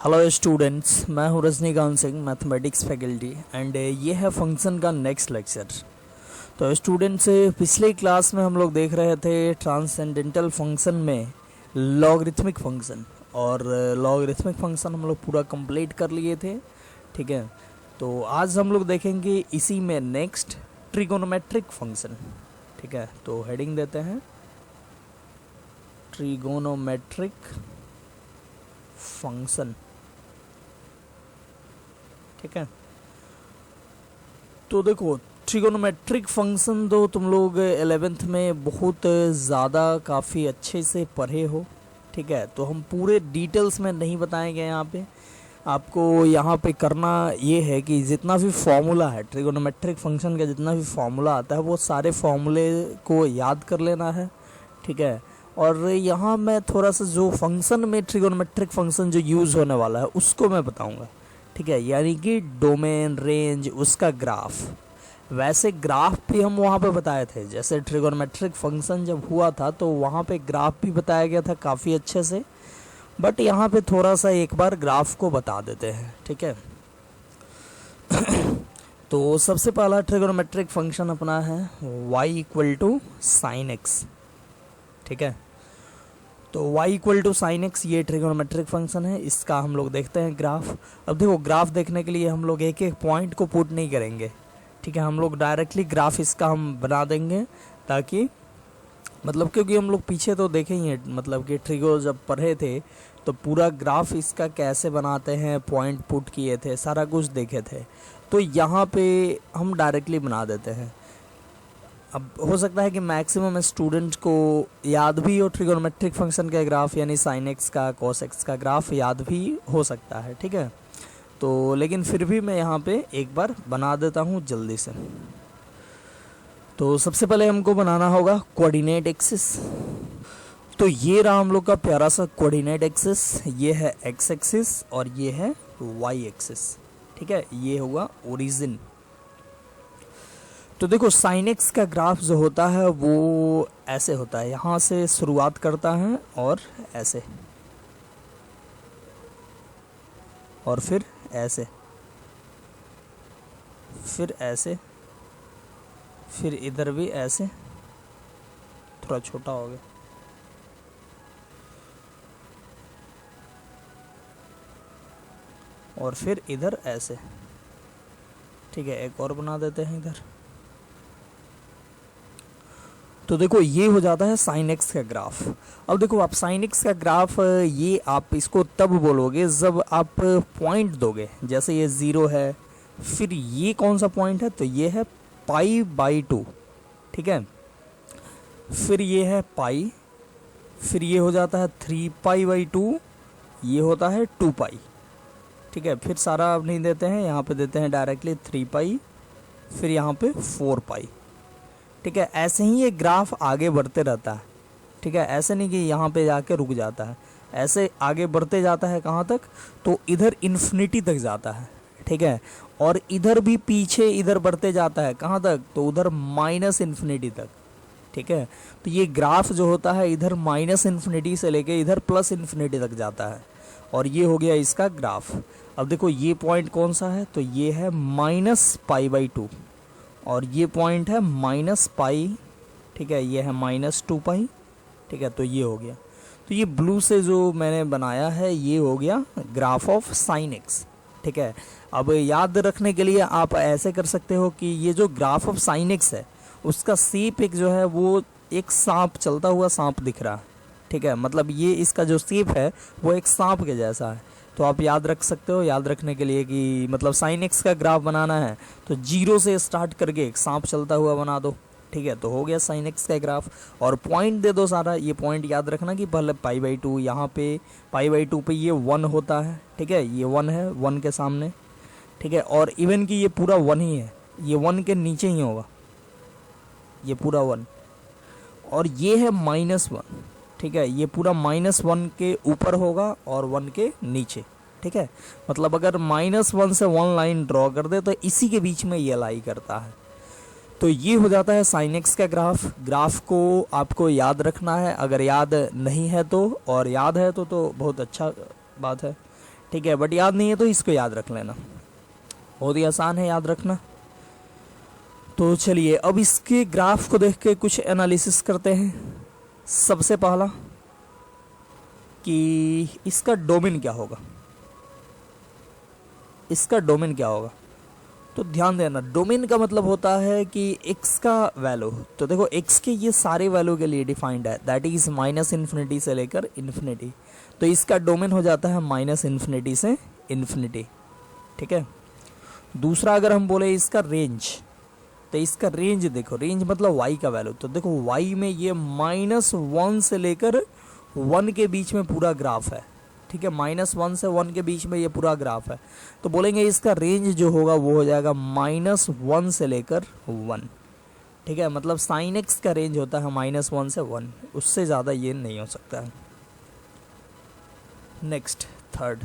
Hello students, मैं हूं Rajinikanth Singh, mathematics faculty and ये है फंक्शन का नेक्स्ट लेक्चर। तो स्टूडेंट्स, पिछले क्लास में हम लोग देख रहे थे ट्रांसेंडेंटल फंक्शन में लॉगरिथमिक फंक्शन, और लॉगरिथमिक फंक्शन हम लोग पूरा कंप्लीट कर लिए थे। ठीक है, तो आज हम लोग देखेंगे इसी में नेक्स्ट ट्रिगोनोमेट्रिक फंक्शन। ठीक है, तो हेडिंग देते हैं ट्रिगोनोमेट्रिक फंक्शन। ठीक है, तो देखो ट्रिगोनोमेट्रिक फंक्शन तो तुम लोग 11th में बहुत ज़्यादा काफ़ी अच्छे से पढ़े हो। ठीक है, तो हम पूरे डिटेल्स में नहीं बताएंगे यहाँ पे। आपको यहाँ पे करना ये है कि जितना भी फॉर्मूला है ट्रिगोनोमेट्रिक फंक्शन का, जितना भी फॉर्मूला आता है वो सारे फॉर्मूले को याद कर लेना है। ठीक है, और यहाँ मैं थोड़ा सा जो फंक्शन में ट्रिगोनोमेट्रिक फंक्शन जो यूज़ होने वाला है उसको मैं बताऊँगा। ठीक है, यानी कि डोमेन, रेंज, उसका ग्राफ। वैसे ग्राफ भी हम वहाँ पे बताए थे, जैसे ट्रिगोनोमेट्रिक फंक्शन जब हुआ था तो वहाँ पे ग्राफ भी बताया गया था काफ़ी अच्छे से, बट यहाँ पे थोड़ा सा एक बार ग्राफ को बता देते हैं। ठीक है तो सबसे पहला ट्रिगोनोमेट्रिक फंक्शन अपना है y = sin x। ठीक है, तो y = sin x ये ट्रिगोनोमेट्रिक फंक्शन है। इसका हम लोग देखते हैं ग्राफ। अब देखो, ग्राफ देखने के लिए हम लोग एक एक पॉइंट को पुट नहीं करेंगे। ठीक है, हम लोग डायरेक्टली ग्राफ इसका हम बना देंगे, ताकि मतलब क्योंकि हम लोग पीछे तो देखे ही हैं, मतलब कि ट्रिगो जब पढ़े थे तो पूरा ग्राफ इसका कैसे बनाते हैं, पॉइंट पुट किए थे, सारा कुछ देखे थे। तो यहाँ पे हम डायरेक्टली बना देते हैं। अब हो सकता है कि मैक्सिमम स्टूडेंट को याद भी हो ट्रिगोनोमेट्रिक फंक्शन का ग्राफ, यानी sin x का, cos x का ग्राफ याद भी हो सकता है। ठीक है, तो लेकिन फिर भी मैं यहाँ पे एक बार बना देता हूँ जल्दी से। तो सबसे पहले हमको बनाना होगा कोऑर्डिनेट एक्सिस। तो ये रहा हम लोग का प्यारा सा कोऑर्डिनेट एक्सिस। ये है x एक्सिस और ये है y एक्सिस। ठीक है, ये होगा ओरिजिन। तो देखो, sin x का ग्राफ जो होता है वो ऐसे होता है, यहाँ से शुरुआत करता है और ऐसे, और फिर ऐसे, फिर ऐसे, फिर इधर भी ऐसे, थोड़ा छोटा हो गया, और फिर इधर ऐसे। ठीक है, एक और बना देते हैं इधर। तो देखो, ये हो जाता है sin x का ग्राफ। अब देखो, आप sin x का ग्राफ ये आप इसको तब बोलोगे जब आप पॉइंट दोगे। जैसे ये 0 है, फिर ये कौन सा पॉइंट है, तो ये है π/2। ठीक है, फिर ये है पाई, फिर ये हो जाता है 3π/2, ये होता है 2π। ठीक है, फिर सारा अब नहीं देते हैं, यहाँ पे देते हैं डायरेक्टली 3π, फिर यहाँ पे 4π। ठीक है, ऐसे ही ये ग्राफ आगे बढ़ते रहता है। ठीक है, ऐसे नहीं कि यहाँ पे जाके रुक जाता है, ऐसे आगे बढ़ते जाता है। कहाँ तक, तो इधर इन्फिनिटी तक जाता है। ठीक है, और इधर भी पीछे इधर बढ़ते जाता है। कहाँ तक, तो उधर -∞ तक। ठीक है, तो ये ग्राफ जो होता है इधर -∞ से लेके इधर +∞ तक जाता है, और ये हो गया इसका ग्राफ। अब देखो, ये पॉइंट कौन सा है, तो ये है -π/2, और ये पॉइंट है -π। ठीक है, ये है -2π। ठीक है, तो ये हो गया। तो ये ब्लू से जो मैंने बनाया है ये हो गया ग्राफ ऑफ sin x। ठीक है, अब याद रखने के लिए आप ऐसे कर सकते हो कि ये जो ग्राफ ऑफ sin x है उसका शेप एक जो है वो एक सांप, चलता हुआ सांप दिख रहा है। ठीक है, मतलब ये इसका जो शेप है वो एक सांप के जैसा है। तो आप याद रख सकते हो, याद रखने के लिए कि मतलब sin x का ग्राफ बनाना है तो 0 से स्टार्ट करके एक सांप चलता हुआ बना दो। ठीक है, तो हो गया sin x का ग्राफ, और पॉइंट दे दो सारा। ये पॉइंट याद रखना कि पहले π/2, यहाँ पे π/2 पे ये 1 होता है। ठीक है, ये 1 है, 1 के सामने। ठीक है, और इवन कि ये पूरा 1 ही है, ये 1 के नीचे ही होगा, ये पूरा 1, और ये है -1। ठीक है, ये पूरा -1 के ऊपर होगा और 1 के नीचे। ठीक है, मतलब अगर -1 से 1 लाइन ड्रॉ कर दे तो इसी के बीच में ये लाई करता है। तो ये हो जाता है sin x का ग्राफ। ग्राफ को आपको याद रखना है, अगर याद नहीं है तो, और याद है तो बहुत अच्छा बात है। ठीक है, बट याद नहीं है तो इसको याद रख लेना, बहुत ही आसान है याद रखना। तो चलिए अब इसके ग्राफ को देख के कुछ एनालिसिस करते हैं। सबसे पहला कि इसका डोमेन क्या होगा, इसका डोमेन क्या होगा। तो ध्यान देना, डोमेन का मतलब होता है कि x का वैल्यू, तो देखो x के ये सारे वैल्यू के लिए डिफाइंड है, दैट इज माइनस इन्फिनिटी से लेकर इन्फिनिटी। तो इसका डोमेन हो जाता है माइनस इन्फिनिटी से इन्फिनिटी, ठीक है। दूसरा अगर हम बोले इसका रेंज, तो इसका रेंज देखो, रेंज मतलब y का वैल्यू, तो देखो y में ये -1 से लेकर 1 के बीच में पूरा ग्राफ है, ठीक है। -1 से 1 के बीच में ये पूरा ग्राफ है, तो बोलेंगे इसका रेंज जो होगा वो हो जाएगा -1 से लेकर 1, ठीक है। मतलब साइन एक्स का रेंज होता है -1 से 1, उससे ज़्यादा ये नहीं हो सकता है। नेक्स्ट थर्ड,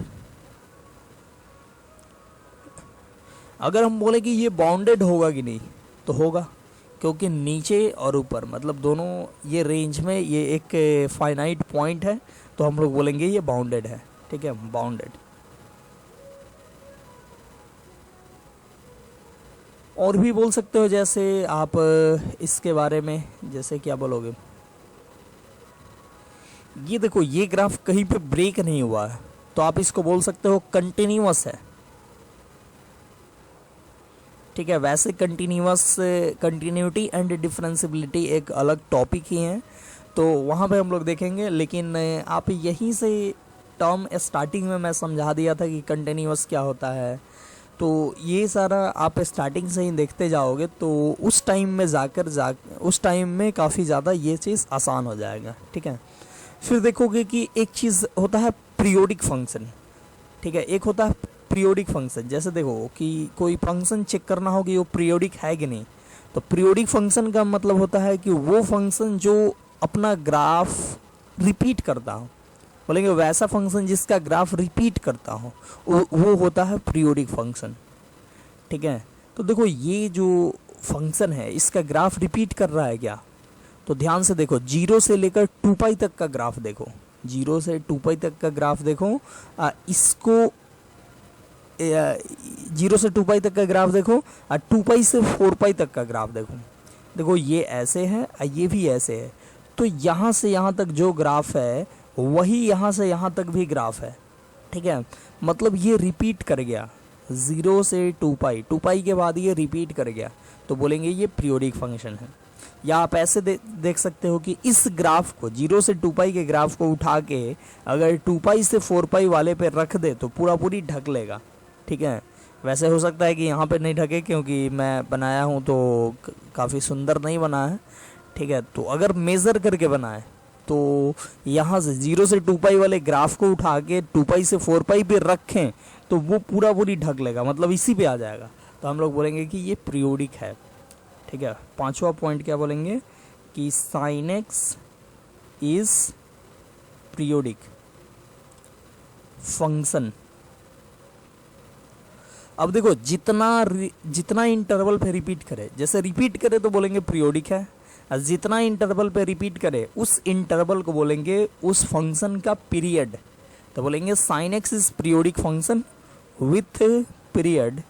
अगर हम बोले कि ये बाउंडेड होगा कि नहीं, तो होगा, क्योंकि नीचे और ऊपर मतलब दोनों ये रेंज में ये एक फाइनाइट पॉइंट है, तो हम लोग बोलेंगे ये बाउंडेड है, ठीक है, बाउंडेड। और भी बोल सकते हो, जैसे आप इसके बारे में जैसे क्या बोलोगे, ये देखो ये ग्राफ कहीं पे ब्रेक नहीं हुआ है, तो आप इसको बोल सकते हो कंटिन्यूअस है, ठीक है। वैसे कंटिन्यूटी एंड डिफरेंशियबिलिटी एक अलग टॉपिक ही है, तो वहाँ पे हम लोग देखेंगे, लेकिन आप यहीं से टर्म स्टार्टिंग में मैं समझा दिया था कि कंटिन्यूअस क्या होता है, तो ये सारा आप स्टार्टिंग से ही देखते जाओगे तो उस टाइम में उस टाइम में काफ़ी ज़्यादा ये चीज़ आसान हो जाएगा, ठीक है। फिर देखोगे कि एक चीज़ होता है पीरियोडिक फंक्शन, ठीक है, एक होता है पीरियोडिक फंक्शन। जैसे देखो कि कोई फंक्शन चेक करना हो कि वो पीरियोडिक है कि नहीं, तो पीरियोडिक फंक्शन का मतलब होता है कि वो फंक्शन जो अपना ग्राफ रिपीट करता हो, बोलेंगे वैसा फंक्शन जिसका ग्राफ रिपीट करता हो वो होता है पीरियोडिक फंक्शन, ठीक है। तो देखो ये जो फंक्शन है इसका ग्राफ रिपीट कर रहा है क्या, तो ध्यान से देखो, 0 से लेकर 2π तक का ग्राफ देखो, 0 से 2π तक का ग्राफ देखो, इसको 0 से 2π तक का ग्राफ देखो, और 2π से 4π तक का ग्राफ देखो। देखो ये ऐसे है और ये भी ऐसे है, तो यहाँ से यहाँ तक जो ग्राफ है वही यहाँ से यहाँ तक भी ग्राफ है, ठीक है। मतलब ये रिपीट कर गया 0 से 2π के बाद ये रिपीट कर गया, तो बोलेंगे ये पीरियोडिक फंक्शन है। या आप ऐसे देख सकते हो कि इस ग्राफ को 0 से 2π के ग्राफ को उठा के अगर 2π से 4π वाले पे रख दे तो पूरी ढक लेगा, ठीक है। वैसे हो सकता है कि यहाँ पे नहीं ढके, क्योंकि मैं बनाया हूँ तो काफ़ी सुंदर नहीं बना है, ठीक है। तो अगर मेज़र करके बनाए तो यहाँ से 0 से 2π वाले ग्राफ को उठा के 2π से 4π पे रखें तो वो पूरी ढक लेगा, मतलब इसी पे आ जाएगा, तो हम लोग बोलेंगे कि ये पीरियोडिक है, ठीक है। पांचवा पॉइंट क्या बोलेंगे कि sine x is periodic function. अब देखो जितना इंटरवल पे रिपीट करे, जैसे रिपीट करे तो बोलेंगे पीरियोडिक है, और जितना इंटरवल पे रिपीट करे उस इंटरवल को बोलेंगे उस फंक्शन का पीरियड, तो बोलेंगे sine x is periodic function with period.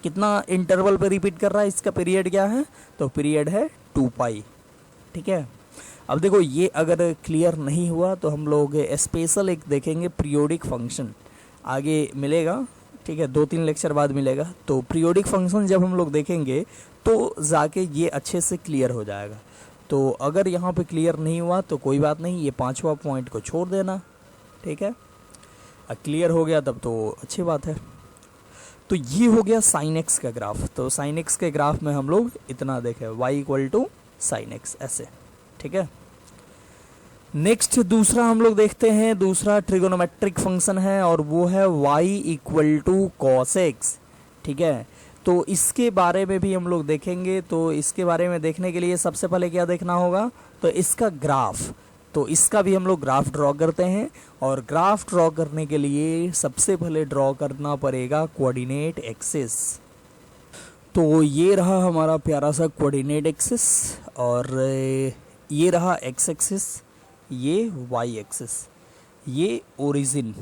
कितना इंटरवल पे रिपीट कर रहा है, इसका पीरियड क्या है, तो पीरियड है 2π, ठीक है। अब देखो ये अगर क्लियर नहीं हुआ तो हम लोग स्पेशल एक देखेंगे पीरियोडिक फंक्शन, आगे मिलेगा, ठीक है, 2-3 लेक्चर बाद मिलेगा। तो पीरियोडिक फंक्शन जब हम लोग देखेंगे तो जाके ये अच्छे से क्लियर हो जाएगा। तो अगर यहाँ पे क्लियर नहीं हुआ तो कोई बात नहीं, ये पांचवा पॉइंट को छोड़ देना, ठीक है। क्लियर हो गया तब तो अच्छी बात है। तो ये हो गया साइन एक्स का ग्राफ। तो साइन एक्स के ग्राफ में हम लोग इतना देखें, y = साइन एक्स, ऐसे, ठीक है। नेक्स्ट दूसरा हम लोग देखते हैं, दूसरा ट्रिगोनोमेट्रिक फंक्शन है और वो है y = cos x, ठीक है। तो इसके बारे में भी हम लोग देखेंगे। तो इसके बारे में देखने के लिए सबसे पहले क्या देखना होगा, तो इसका ग्राफ, तो इसका भी हम लोग ग्राफ ड्रॉ करते हैं, और ग्राफ ड्रॉ करने के लिए सबसे पहले ड्रॉ करना पड़ेगा कोऑर्डिनेट एक्सिस। तो ये रहा हमारा प्यारा सा कोऑर्डिनेट एक्सिस, और ये रहा एक्स एक्सिस, ये वाई एक्सिस। ये ओरिजिन।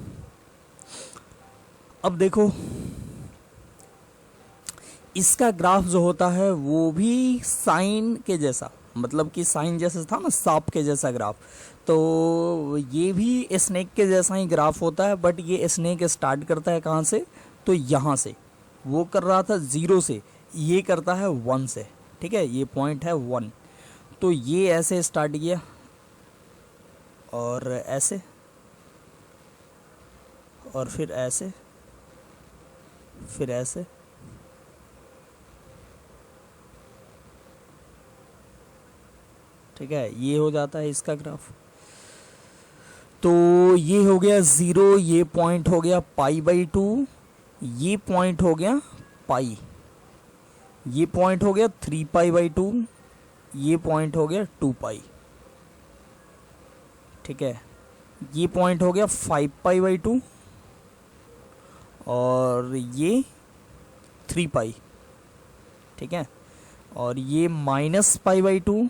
अब देखो इसका ग्राफ जो होता है वो भी साइन के जैसा, मतलब कि साइन जैसा था ना, सांप के जैसा ग्राफ, तो ये भी स्नेक के जैसा ही ग्राफ होता है। बट ये स्नेक स्टार्ट करता है कहाँ से, तो यहाँ से। वो कर रहा था 0 से, ये करता है 1 से, ठीक है, ये पॉइंट है 1। तो ये ऐसे स्टार्ट किया और ऐसे, और फिर ऐसे, फिर ऐसे, ठीक है, ये हो जाता है इसका ग्राफ। तो ये हो गया 0, ये पॉइंट हो गया π/2, ये पॉइंट हो गया पाई, ये पॉइंट हो गया 3π/2, ये पॉइंट हो गया 2π, ठीक है, ये पॉइंट हो गया 5π/2 और ये 3π, ठीक है, और ये -π/2,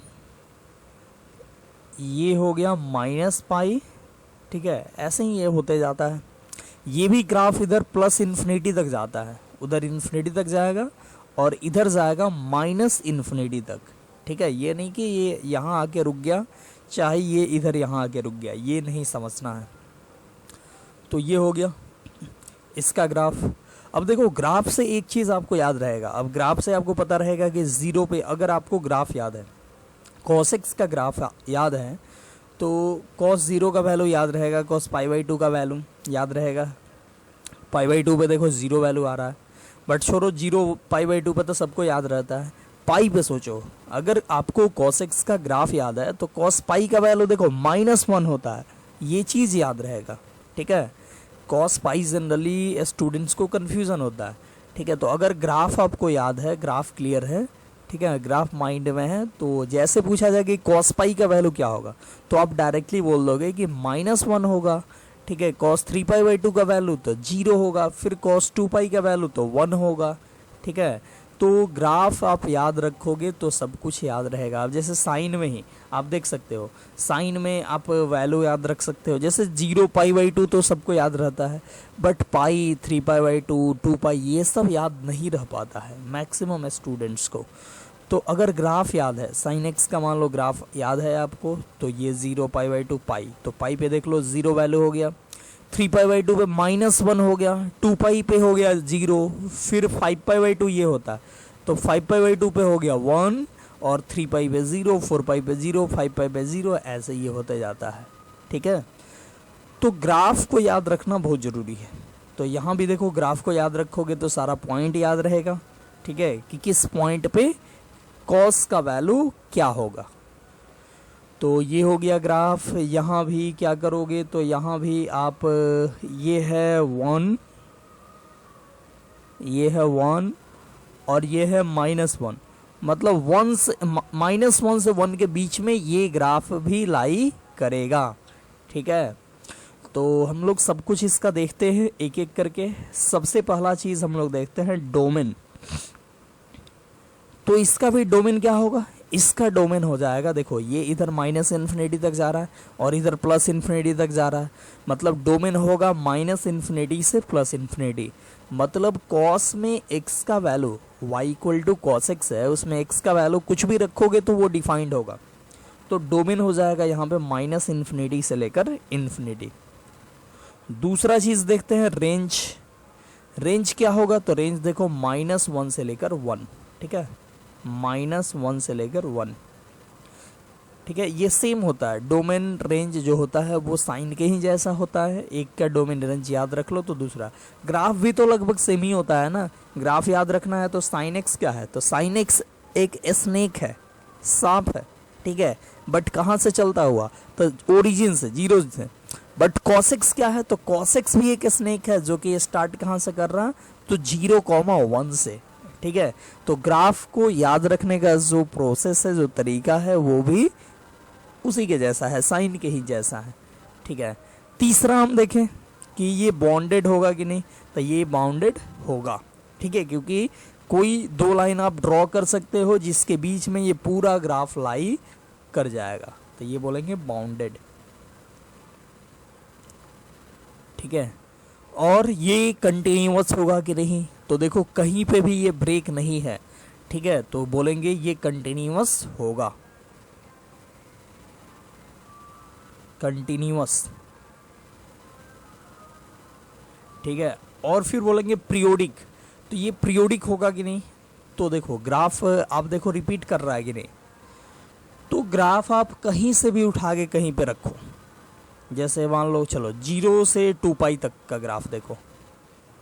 ये हो गया -π, ठीक है। ऐसे ही ये होते जाता है। ये भी ग्राफ इधर प्लस इन्फिनिटी तक जाता है, उधर इन्फिनिटी तक जाएगा और इधर जाएगा -इन्फिनिटी तक, ठीक है। ये नहीं कि ये यहाँ आके रुक गया, चाहे ये इधर यहाँ आके रुक गया, ये नहीं समझना है। तो ये हो गया इसका ग्राफ। अब देखो ग्राफ से एक चीज़ आपको याद रहेगा, अब ग्राफ से आपको पता रहेगा कि 0 पे अगर आपको ग्राफ याद है, cos x का ग्राफ याद है, तो cos 0 का वैल्यू याद रहेगा, cos π/2 का वैल्यू याद रहेगा। π/2 पे देखो 0 वैल्यू आ रहा है, बट छोड़ो 0 π/2 पे तो सबको याद रहता है। पाई पे सोचो, अगर आपको cos x का ग्राफ याद है तो cos पाई का वैल्यू देखो -1 होता है, ये चीज़ याद रहेगा, ठीक है। cos पाई जनरली स्टूडेंट्स को कन्फ्यूज़न होता है, ठीक है। तो अगर ग्राफ आपको याद है, ग्राफ क्लियर है, ठीक है, ग्राफ माइंड में है, तो जैसे पूछा जाए कि cos पाई का वैल्यू क्या होगा, तो आप डायरेक्टली बोल दोगे कि -1 होगा, ठीक है। cos 3π/2 का वैल्यू तो 0 होगा, फिर cos 2π का वैल्यू तो 1 होगा, ठीक है। तो ग्राफ आप याद रखोगे तो सब कुछ याद रहेगा। अब जैसे साइन में ही आप देख सकते हो, साइन में आप वैल्यू याद रख सकते हो, जैसे 0 π/2 तो सबको याद रहता है, बट पाई 3π/2 2π ये सब याद नहीं रह पाता है मैक्सिमम स्टूडेंट्स को। तो अगर ग्राफ याद है, साइन एक्स का मान लो ग्राफ याद है आपको, तो ये 0 π/2 पाई, तो पाई पे देख लो 0 वैल्यू हो गया, 3π/2 पे -1 हो गया, 2π पे हो गया 0, फिर 5π/2 ये होता है, तो 5π/2 पे हो गया 1 और 3π पे 0, 4π पे 0, 5π पे 0, ऐसे ये होते जाता है, ठीक है। तो ग्राफ को याद रखना बहुत ज़रूरी है। तो यहाँ भी देखो ग्राफ को याद रखोगे तो सारा पॉइंट याद रहेगा, ठीक है, कि किस पॉइंट पे कॉस का वैल्यू क्या होगा। तो ये हो गया ग्राफ। यहाँ भी क्या करोगे, तो यहाँ भी आप ये है 1, ये है 1 और ये है -1, मतलब 1 से -1 से 1 के बीच में ये ग्राफ भी लाई करेगा, ठीक है। तो हम लोग सब कुछ इसका देखते हैं एक एक करके। सबसे पहला चीज़ हम लोग देखते हैं डोमेन। तो इसका भी डोमेन क्या होगा, इसका डोमेन हो जाएगा, देखो ये इधर -इन्फिनिटी तक जा रहा है और इधर +इन्फिनिटी तक जा रहा है, मतलब डोमेन होगा -इन्फिनिटी से +इन्फिनिटी। मतलब कॉस में x का वैल्यू y = cos x है, उसमें x का वैल्यू कुछ भी रखोगे तो वो डिफाइंड होगा। तो डोमेन हो जाएगा यहाँ पे -इन्फिनिटी से लेकर इन्फिनिटी। दूसरा चीज़ देखते हैं रेंज। रेंज क्या होगा, तो रेंज देखो -1 से लेकर 1, ठीक है, -1 से लेकर 1, ठीक है। ये सेम होता है, डोमेन रेंज जो होता है वो साइन के ही जैसा होता है। एक का डोमेन रेंज याद रख लो तो दूसरा। ग्राफ भी तो लगभग सेम ही होता है ना। ग्राफ याद रखना है तो साइन एक्स क्या है, तो साइन एक्स एक स्नेक है, सांप है, ठीक है, बट कहाँ से चलता हुआ, तो ओरिजिन से, 0 से। बट cos x क्या है, तो cos x भी एक स्नेक है जो कि स्टार्ट कहाँ से कर रहा है, तो 0,1 से, ठीक है। तो ग्राफ को याद रखने का जो प्रोसेस है, जो तरीका है, वो भी उसी के जैसा है, साइन के ही जैसा है, ठीक है। तीसरा हम देखें कि ये बॉन्डेड होगा कि नहीं, तो ये बाउंडेड होगा, ठीक है, क्योंकि कोई दो लाइन आप ड्रॉ कर सकते हो जिसके बीच में ये पूरा ग्राफ लाई कर जाएगा, तो ये बोलेंगे बाउंडेड। ठीक है। और ये कंटिन्यूअस होगा कि नहीं, तो देखो कहीं पे भी ये ब्रेक नहीं है, ठीक है, तो बोलेंगे ये कंटिन्यूअस होगा, कंटिन्यूअस, ठीक है। और फिर बोलेंगे पीरियोडिक, तो ये पीरियोडिक होगा कि नहीं, तो देखो ग्राफ आप देखो रिपीट कर रहा है कि नहीं, तो ग्राफ आप कहीं से भी उठा के कहीं पे रखो, जैसे मान लो चलो 0 से 2 पाई तक का ग्राफ देखो,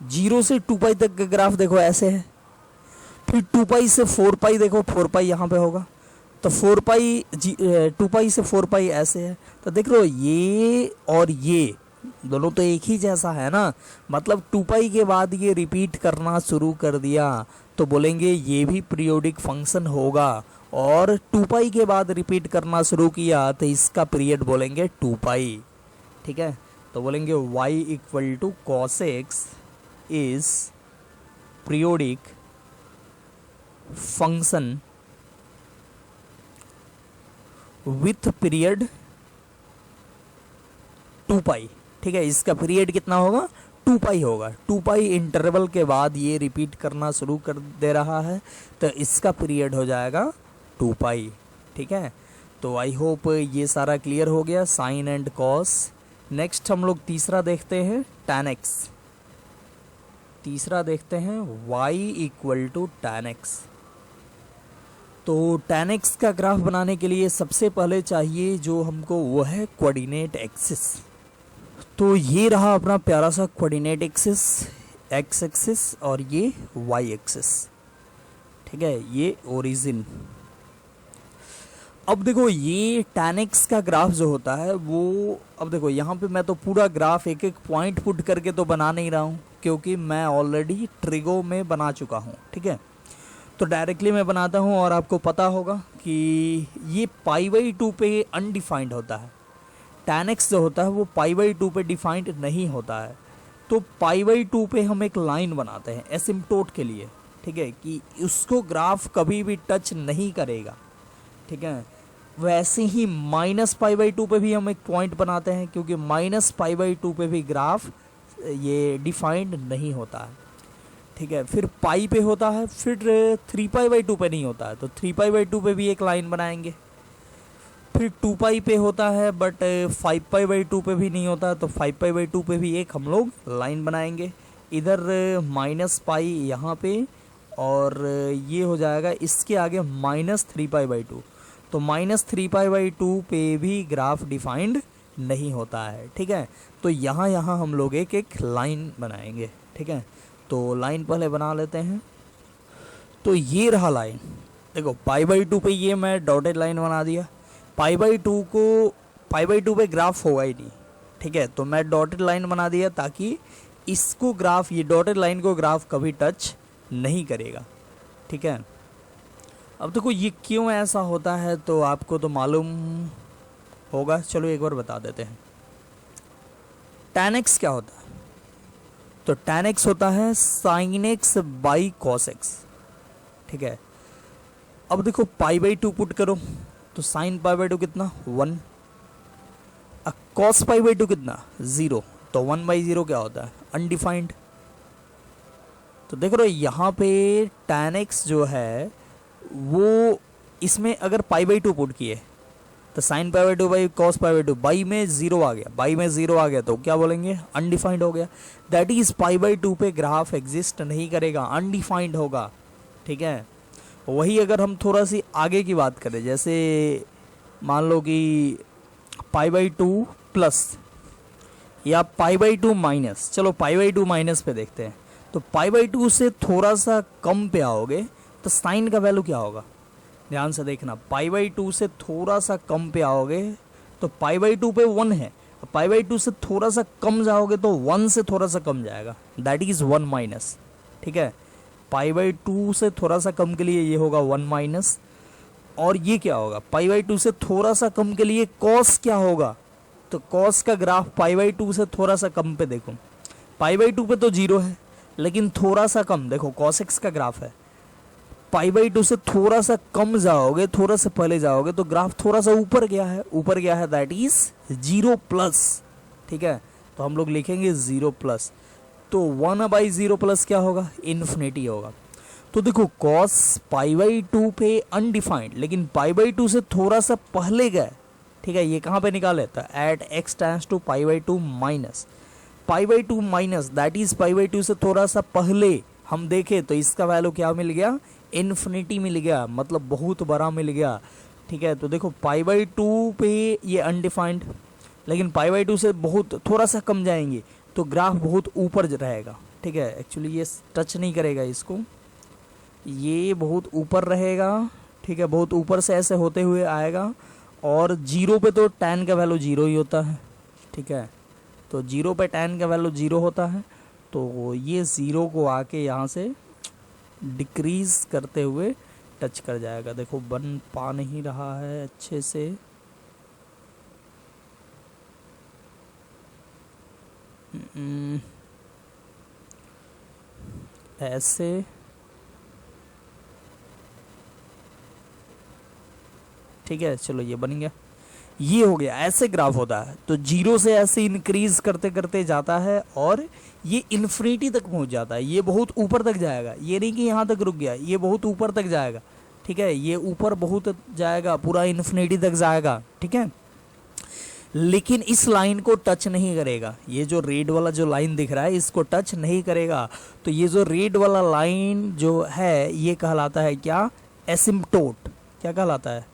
0 से 2 पाई तक का ग्राफ देखो ऐसे है, फिर 2 पाई से 4 पाई देखो, 4 पाई यहाँ पे होगा, तो 4 पाई 2 पाई से 4 पाई ऐसे है, तो देख लो ये और ये दोनों तो एक ही जैसा है ना, मतलब 2 पाई के बाद ये रिपीट करना शुरू कर दिया, तो बोलेंगे ये भी पीरियोडिक फंक्शन होगा, और 2 पाई के बाद रिपीट करना शुरू किया तो इसका पीरियड बोलेंगे 2 पाई, ठीक है। तो बोलेंगे y equal to cos x is periodic function with period 2 pi, ठीक है। इसका पीरियड कितना होगा, 2 पाई होगा, 2 पाई इंटरवल के बाद ये रिपीट करना शुरू कर दे रहा है, तो इसका पीरियड हो जाएगा 2 पाई, ठीक है। तो आई होप ये सारा क्लियर हो गया साइन एंड कॉस। नेक्स्ट हम लोग तीसरा देखते हैं tan x, तीसरा देखते हैं y equal to tan x। तो tan x का ग्राफ बनाने के लिए सबसे पहले चाहिए जो हमको वो है कोऑर्डिनेट एक्सिस, तो ये रहा अपना प्यारा सा कोऑर्डिनेट एक्सिस, x एक्सिस और ये y एक्सिस, ठीक है, ये ओरिजिन। अब देखो ये tan x का ग्राफ जो होता है वो, अब देखो यहाँ पे मैं तो पूरा ग्राफ एक एक पॉइंट पुट करके तो बना नहीं रहा हूँ, क्योंकि मैं ऑलरेडी ट्रिगो में बना चुका हूँ, ठीक है। तो डायरेक्टली मैं बनाता हूँ, और आपको पता होगा कि ये π/2 पे अनडिफाइंड होता है, tan x जो होता है वो π/2 पे डिफाइंड नहीं होता है, तो π/2 पे हम एक लाइन बनाते हैं एसिम्पटोट के लिए, ठीक है, कि उसको ग्राफ कभी भी टच नहीं करेगा, ठीक है। वैसे ही -π/2 पे भी हम एक पॉइंट बनाते हैं, क्योंकि -π/2 पे भी ग्राफ ये डिफाइंड नहीं होता है, ठीक है। फिर पाई पे होता है, फिर 3π/2 पे नहीं होता है, तो 3π/2 पे भी एक लाइन बनाएंगे। फिर 2 पाई पे होता है बट 5π/2 पे भी नहीं होता, तो 5π/2 पे भी एक हम लोग लाइन बनाएंगे। इधर -π यहाँ पे, और ये हो जाएगा इसके आगे -3π/2, तो -3π/2 पे भी ग्राफ डिफाइंड नहीं होता है, ठीक है। तो यहाँ यहाँ हम लोग एक एक लाइन बनाएंगे, ठीक है। तो लाइन पहले बना लेते हैं, तो ये रहा लाइन, देखो π/2 पे ये मैं डॉटेड लाइन बना दिया, π/2 पे ग्राफ होगा ही नहीं, ठीक है, तो मैं डॉटेड लाइन बना दिया ताकि इसको ग्राफ, ये डॉटेड लाइन को ग्राफ कभी टच नहीं करेगा, ठीक है। अब देखो ये क्यों ऐसा होता है, तो आपको तो मालूम होगा, चलो एक बार बता देते हैं। tan x क्या होता है, तो tan x होता है sin x by cos x, ठीक है। अब देखो π/2 पुट करो, तो sin π/2 कितना 1, cos π/2 कितना 0, तो 1/0 क्या होता है अनडिफाइंड। तो देख रहे हो यहाँ पे tan x जो है वो, इसमें अगर π/2 पुट किए तो sin π/2 बाई cos π/2, बाई में 0 आ गया, बाई में 0 आ गया तो क्या बोलेंगे अनडिफाइंड हो गया, दैट इज π/2 पे ग्राफ एग्जिस्ट नहीं करेगा, अनडिफाइंड होगा, ठीक है। वही अगर हम थोड़ा सी आगे की बात करें, जैसे मान लो कि π/2 प्लस या π/2 माइनस, चलो π/2 माइनस पे देखते हैं, तो π/2 से थोड़ा सा कम पे आओगे तो साइन का वैल्यू क्या होगा, ध्यान से देखना, π/2 से थोड़ा सा कम पे आओगे तो π/2 पे 1 है, π/2 से थोड़ा सा कम जाओगे तो 1 से थोड़ा सा कम जाएगा, दैट इज 1 माइनस, ठीक है। π/2 से थोड़ा सा कम के लिए ये होगा 1 माइनस, और ये क्या होगा π/2 से थोड़ा सा कम के लिए cos क्या होगा, तो cos का ग्राफ π/2 से थोड़ा सा कम पे देखो, π/2 पे तो 0 है, लेकिन थोड़ा सा कम देखो cos x का ग्राफ है, π/2 से थोड़ा सा कम जाओगे, थोड़ा सा पहले जाओगे तो ग्राफ थोड़ा सा ऊपर गया है, ऊपर गया है, दैट इज 0 प्लस, ठीक है। तो हम लोग लिखेंगे 0 प्लस, तो 1/0 प्लस क्या होगा, इन्फिनिटी होगा। तो देखो कॉस π/2 पे अनडिफाइंड, लेकिन π/2 से थोड़ा सा पहले गए, ठीक है, ये कहाँ पे निकाले, तो at x tends to π/2 minus π/2 minus that is π/2 से थोड़ा सा पहले हम देखें तो इसका वैल्यू क्या मिल गया, इन्फिनिटी मिल गया, मतलब बहुत बड़ा मिल गया, ठीक है। तो देखो π/2 पे ये अनडिफाइंड, लेकिन π/2 से बहुत थोड़ा सा कम जाएंगे तो ग्राफ बहुत ऊपर रहेगा, ठीक है। एक्चुअली ये टच नहीं करेगा इसको, ये बहुत ऊपर रहेगा, ठीक है, बहुत ऊपर से ऐसे होते हुए आएगा, और 0 पे तो tan का वैल्यू 0 ही होता है, ठीक है। तो 0 पे tan का वैल्यू 0 होता है, तो ये 0 को आके यहाँ से डिक्रीज करते हुए टच कर जाएगा। देखो बन पा नहीं रहा है अच्छे से, ऐसे, ठीक है, चलो ये बन गया, ये हो गया, ऐसे ग्राफ होता है। तो 0 से ऐसे इंक्रीज करते करते जाता है और ये इन्फिनिटी तक पहुंच जाता है, ये बहुत ऊपर तक जाएगा, ये नहीं कि यहाँ तक रुक गया, ये बहुत ऊपर तक जाएगा, ठीक है, ये ऊपर बहुत जाएगा, पूरा इन्फिनिटी तक जाएगा, ठीक है। लेकिन इस लाइन को टच नहीं करेगा, ये जो रेड वाला जो लाइन दिख रहा है इसको टच नहीं करेगा। तो ये जो रेड वाला लाइन जो है ये कहलाता है क्या, एसिम्पटोट, क्या कहलाता है,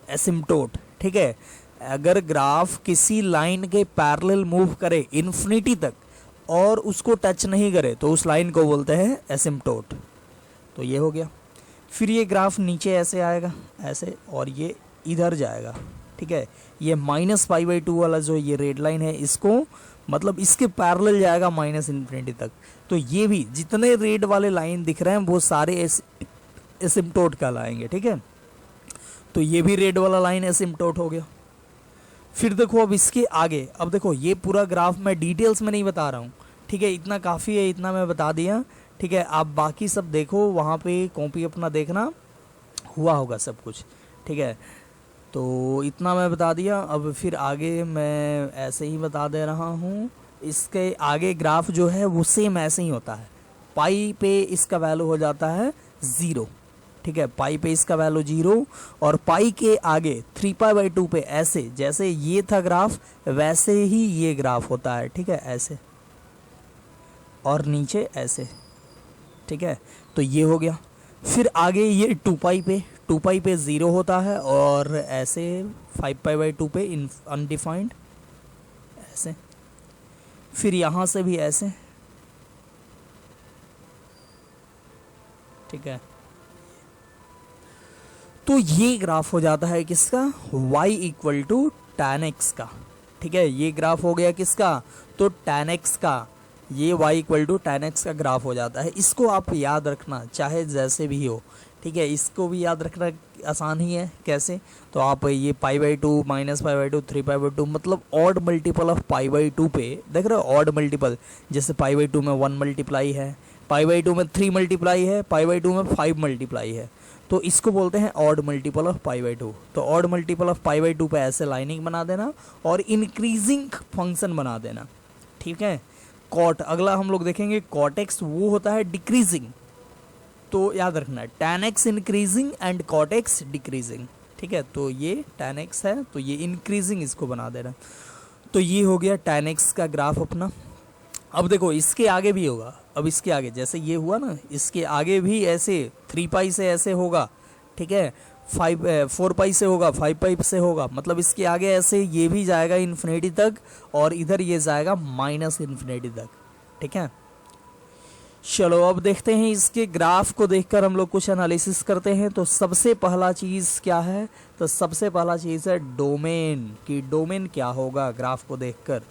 एसिम्पटोट, ठीक है। अगर ग्राफ किसी लाइन के पैरेलल मूव करे इन्फिनिटी तक और उसको टच नहीं करे तो उस लाइन को बोलते हैं एसिम्पटोट। तो ये हो गया। फिर ये ग्राफ नीचे ऐसे आएगा, ऐसे, और ये इधर जाएगा, ठीक है। ये -π/2 वाला जो ये रेड लाइन है इसको मतलब इसके पैरेलल जाएगा माइनस इन्फिनिटी तक। तो ये भी जितने रेड वाले लाइन दिख रहे हैं वो सारे एसिम्पटोट कहलाएंगे, ठीक है। तो ये भी रेड वाला लाइन एसिम्पटोट हो गया। फिर देखो अब इसके आगे, अब देखो ये पूरा ग्राफ मैं डिटेल्स में नहीं बता रहा हूँ, ठीक है, इतना काफ़ी है, इतना मैं बता दिया, ठीक है। आप बाकी सब देखो, वहाँ पे कॉपी अपना देखना, हुआ होगा सब कुछ, ठीक है। तो इतना मैं बता दिया। अब फिर आगे मैं ऐसे ही बता दे रहा हूँ, इसके आगे ग्राफ जो है वो सेम ऐसे ही होता है। पाई पे इसका वैल्यू हो जाता है 0, ठीक है, पाई पे इसका वैल्यू 0, और पाई के आगे 3π/2 पे ऐसे, जैसे ये था ग्राफ वैसे ही ये ग्राफ होता है, ठीक है, ऐसे, और नीचे ऐसे, ठीक है। तो ये हो गया। फिर आगे ये 2π पे 0 होता है, और ऐसे 5π/2 पे अनडिफाइंड, ऐसे। फिर यहाँ से भी ऐसे, ठीक है। तो ये ग्राफ हो जाता है किसका, y = tan x का, ठीक है। ये ग्राफ हो गया किसका, तो tan x का, ये y = tan x का ग्राफ हो जाता है। इसको आप याद रखना चाहे जैसे भी हो, ठीक है, इसको भी याद रखना आसान ही है। कैसे, तो आप ये π/2 -π/2 3π/2 मतलब ऑड मल्टीपल ऑफ π/2 पे देख रहे हो, ऑड मल्टीपल, जैसे π/2 में 1 मल्टीप्लाई है, π/2 में 3 मल्टीप्लाई है, π/2 में 5 मल्टीप्लाई है, तो इसको बोलते हैं ऑड मल्टीपल ऑफ π/2। तो ऑड मल्टीपल ऑफ π/2 पे ऐसे लाइनिंग बना देना और इंक्रीजिंग फंक्शन बना देना, ठीक है। कॉट, अगला हम लोग देखेंगे कॉट एक्स, वो होता है डिक्रीजिंग, तो याद रखना है tan x increasing and cot x decreasing, ठीक है। तो ये tan x है, तो ये इंक्रीजिंग इसको बना देना। तो ये हो गया tan x का ग्राफ अपना। अब देखो इसके आगे भी होगा, अब इसके आगे जैसे ये हुआ ना, इसके आगे भी ऐसे 3π से ऐसे होगा, ठीक है, 4π से होगा, 5π से होगा, मतलब इसके आगे ऐसे ये भी जाएगा इन्फिनिटी तक, और इधर ये जाएगा -इन्फिनिटी तक, ठीक है। चलो अब देखते हैं इसके ग्राफ को देखकर हम लोग कुछ एनालिसिस करते हैं। तो सबसे पहला चीज़ क्या है, तो सबसे पहला चीज़ है डोमेन, कि डोमेन क्या होगा ग्राफ को देखकर।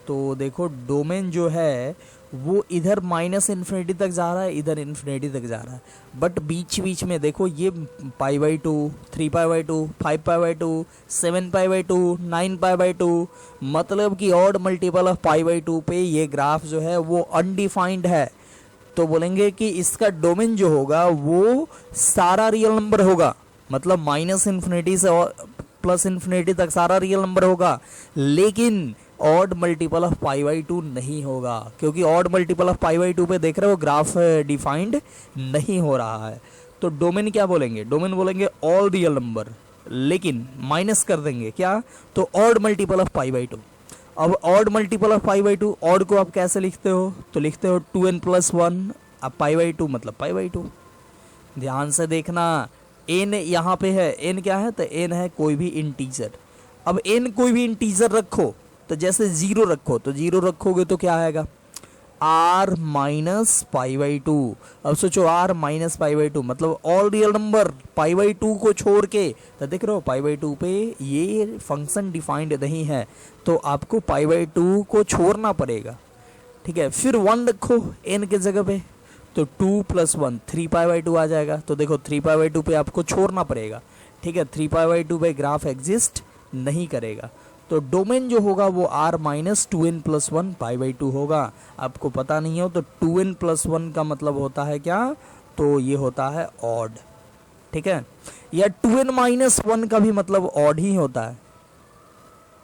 तो देखो डोमेन जो है वो इधर -इन्फिनिटी तक जा रहा है, इधर इन्फिनिटी तक जा रहा है, बट बीच बीच में देखो ये π/2 3π/2 5π/2 7π/2 9π/2, मतलब कि ऑड मल्टीपल ऑफ π/2 पे ये ग्राफ जो है वो अनडिफाइंड है। तो बोलेंगे कि इसका डोमेन जो होगा वो सारा रियल नंबर होगा, मतलब -इन्फिनिटी से प्लस इन्फिनिटी तक सारा रियल नंबर होगा, लेकिन odd multiple of pi by to नहीं होगा, क्योंकि odd multiple of pi by two पे देख रहे हो ग्राफ डिफाइंड नहीं हो रहा है। तो डोमेन क्या बोलेंगे, डोमेन बोलेंगे ऑल रियल नंबर, लेकिन माइनस कर देंगे क्या, तो odd multiple of pi by two. अब odd multiple of pi by two, odd को आप कैसे लिखते हो, तो लिखते हो 2n+1, अब पाई बाई टू मतलब पाई बाई टू। ध्यान से देखना, n यहाँ पे है, n क्या है, तो n है कोई भी इंटीजर। अब n कोई भी इंटीजर रखो, तो जैसे 0 रखो, तो 0 रखोगे तो क्या आएगा, r minus pi by two. अब सोचो r minus pi by two मतलब all real number pi by two को छोड़ के, तो देख रहे हो पाई बाई टू पे ये फंक्शन डिफाइंड नहीं है, तो आपको पाई बाई टू को छोड़ना पड़ेगा। ठीक है, फिर 1 रखो n के जगह पे, तो 2+1 3 पाई बाई टू आ जाएगा। तो देखो 3 पाई बाई टू पे आपको छोड़ना पड़ेगा। ठीक है, 3 पाई बाई टू पे ग्राफ एग्जिस्ट नहीं करेगा। तो डोमेन जो होगा वो r minus 2n+1 pi by to होगा। आपको पता नहीं हो तो 2n+1 का मतलब होता है क्या, तो ये होता है ऑड। ठीक है, या 2n-1 का भी मतलब ऑड ही होता है।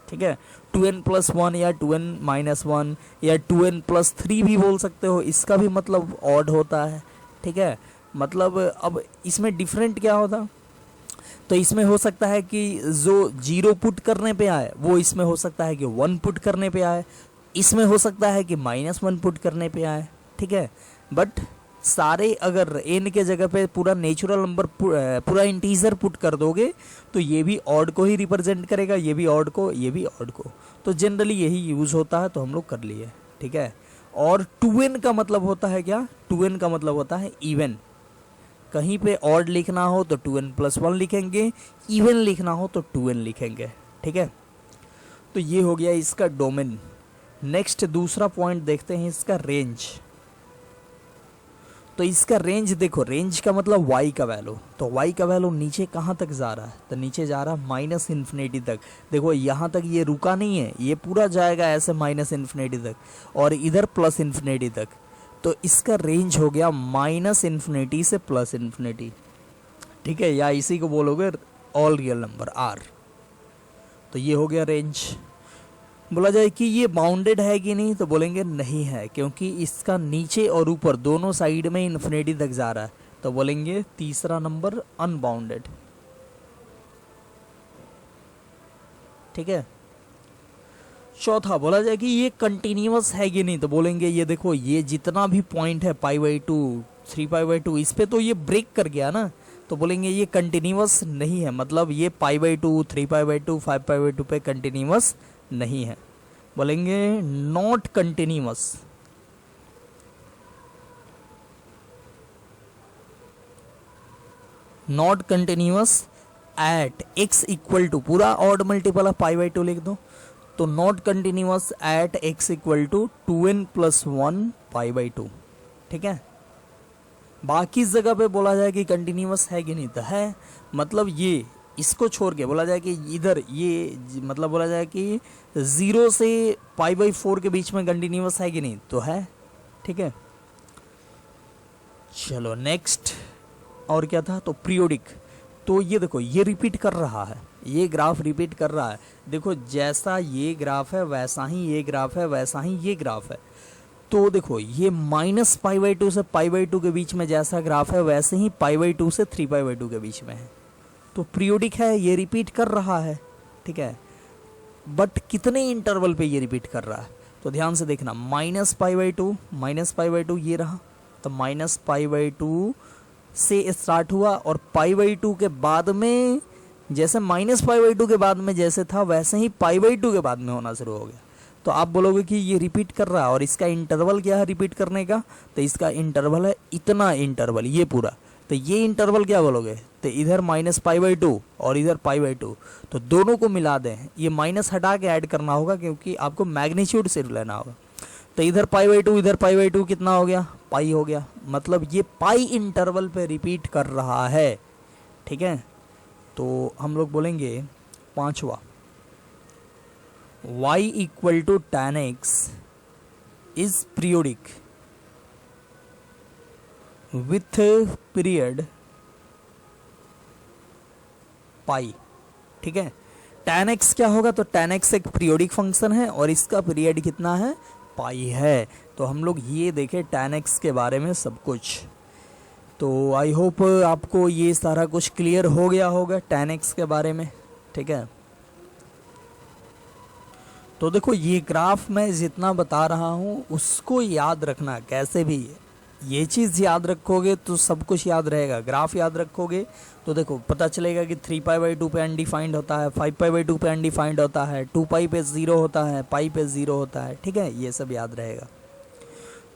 ठीक है, 2n+1 या 2n-1 या 2n+3 भी बोल सकते हो, इसका भी मतलब ऑड होता है। ठीक है, मतलब अब इसमें डिफरेंट क्या होता, तो इसमें हो सकता है कि जो 0 पुट करने पे आए वो इसमें हो सकता है कि 1 पुट करने पे आए, इसमें हो सकता है कि -1 पुट करने पे आए। ठीक है, बट सारे अगर n के जगह पे पूरा नेचुरल नंबर पूरा इंटीजर पुट कर दोगे तो ये भी ऑड को ही रिप्रेजेंट करेगा, ये भी ऑड को, ये भी ऑड को। तो जनरली यही यूज़ होता है, तो हम लोग कर लिए। ठीक है, और 2n का मतलब होता है क्या, 2n का मतलब होता है इवन। कहीं पे ऑड लिखना हो तो 2n+1 लिखेंगे, इवन लिखना हो तो 2n लिखेंगे। ठीक है, तो ये हो गया इसका डोमेन। नेक्स्ट दूसरा पॉइंट देखते हैं इसका रेंज। तो इसका रेंज देखो, रेंज का मतलब y का वैल्यू, तो y का वैल्यू नीचे कहाँ तक जा रहा है, तो नीचे जा रहा है माइनस इन्फिनिटी तक। देखो यहाँ तक ये रुका नहीं है, ये पूरा जाएगा ऐसे माइनस इन्फिनिटी तक, और इधर प्लस इन्फिनिटी तक। तो इसका रेंज हो गया माइनस इन्फिनिटी से प्लस इन्फिनिटी। ठीक है, या इसी को बोलोगे ऑल रियल नंबर r। तो ये हो गया रेंज। बोला जाए कि ये बाउंडेड है कि नहीं, तो बोलेंगे नहीं है, क्योंकि इसका नीचे और ऊपर दोनों साइड में इन्फिनिटी तक जा रहा है। तो बोलेंगे तीसरा नंबर अनबाउंडेड। ठीक है, चौथा बोला जाए कि ये कंटिन्यूअस है कि नहीं, तो बोलेंगे ये देखो, ये जितना भी पॉइंट है पाई by two, 3 pi by to, इस पे तो ये ब्रेक कर गया ना, तो बोलेंगे ये कंटिन्यूअस नहीं है, मतलब ये pi by two, 3 pi by two, 5 pi by two पे कंटिन्यूअस नहीं है। बोलेंगे not continuous. Not continuous at x equal to, पूरा odd multiple of pi by two लिख दो, तो not continuous at x equal to 2n+1 pi by two. ठीक है, बाकी जगह पे बोला जाए कि कंटिन्यूअस है कि नहीं, तो है, मतलब ये इसको छोड़ के बोला जाए कि इधर ये मतलब बोला जाए कि 0 से पाई बाई 4 के बीच में कंटिन्यूअस है कि नहीं, तो है। ठीक है, चलो नेक्स्ट और क्या था, तो पीरियोडिक। तो ये देखो, ये रिपीट कर रहा है, ये ग्राफ रिपीट कर रहा है। देखो जैसा ये ग्राफ है वैसा ही ये ग्राफ है, वैसा ही ये ग्राफ है। तो देखो ये -π/2 से π/2 के बीच में जैसा ग्राफ है, वैसे ही π/2 से 3π/2 के बीच में है। तो पीरियोडिक है, ये रिपीट कर रहा है। ठीक है, बट कितने इंटरवल पे ये रिपीट कर रहा है, तो ध्यान से देखना, -π/2 ये रहा, तो -π/2 से स्टार्ट हुआ, और π/2 के बाद में जैसे -π/2 के बाद में जैसे था वैसे ही π/2 के बाद में होना शुरू हो गया। तो आप बोलोगे कि ये रिपीट कर रहा है, और इसका इंटरवल क्या है रिपीट करने का, तो इसका इंटरवल है इतना इंटरवल, ये पूरा। तो ये इंटरवल क्या बोलोगे, तो इधर -π/2 और इधर π/2, तो दोनों को मिला दें, ये माइनस हटा के ऐड करना होगा क्योंकि आपको मैग्नीट्यूड सिर्फ लेना होगा। तो इधर π/2 इधर π/2 कितना हो गया, पाई हो गया, मतलब ये पाई इंटरवल पे रिपीट कर रहा है। ठीक है, तो हम लोग बोलेंगे पांचवा, y equal to tan x is periodic with period pi. ठीक है, tan x क्या होगा, तो tan x एक पीरियोडिक फंक्शन है और इसका पीरियड कितना है, पाई है। तो हम लोग ये देखें tan x के बारे में सब कुछ। तो आई होप आपको ये सारा कुछ क्लियर हो गया होगा tan x के बारे में, ठीक है। तो देखो ये ग्राफ मैं जितना बता रहा हूँ उसको याद रखना, कैसे भी ये चीज़ याद रखोगे तो सब कुछ याद रहेगा। ग्राफ याद रखोगे तो देखो पता चलेगा कि 3π/2 पे अनडिफाइंड होता है, 5π/2 पे अनडिफाइंड होता है, 2π पे 0 होता है, पाई पे 0 होता है, ठीक है। ये सब याद रहेगा।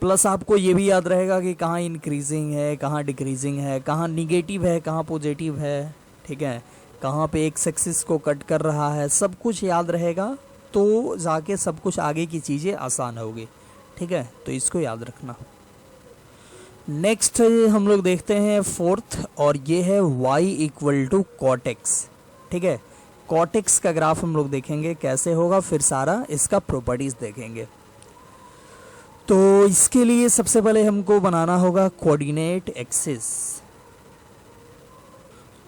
प्लस आपको ये भी याद रहेगा कि कहाँ इंक्रीजिंग है, कहाँ डिक्रीजिंग है, कहाँ निगेटिव है, कहाँ पॉजिटिव है, ठीक है। कहाँ पे एक एक्सिस को कट कर रहा है, सब कुछ याद रहेगा तो जाके सब कुछ आगे की चीज़ें आसान होगी, ठीक है। तो इसको याद रखना। नेक्स्ट हम लोग देखते हैं फोर्थ, और ये है y = cot x, ठीक है। cot x का ग्राफ हम लोग देखेंगे कैसे होगा, फिर सारा इसका प्रॉपर्टीज देखेंगे। तो इसके लिए सबसे पहले हमको बनाना होगा कोऑर्डिनेट एक्सिस।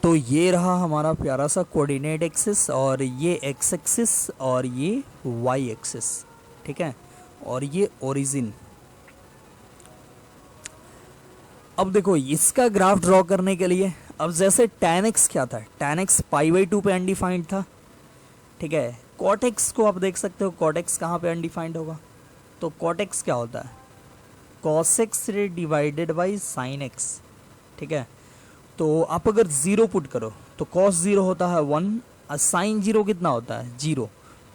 तो ये रहा हमारा प्यारा सा कोऑर्डिनेट एक्सिस, और ये x एक्सिस और ये y एक्सिस, ठीक है, और ये ओरिजिन। अब देखो इसका ग्राफ ड्रॉ करने के लिए, अब जैसे tan x क्या था, tan x π/2 पे अनडिफाइंड था, ठीक है। cot x को आप देख सकते हो, cot x कहाँ पे अनडिफाइंड होगा, तो cot x क्या होता है, cos x divided by sin x, ठीक है। तो आप अगर 0 पुट करो तो cos 0 होता है 1 और sin 0 कितना होता है 0,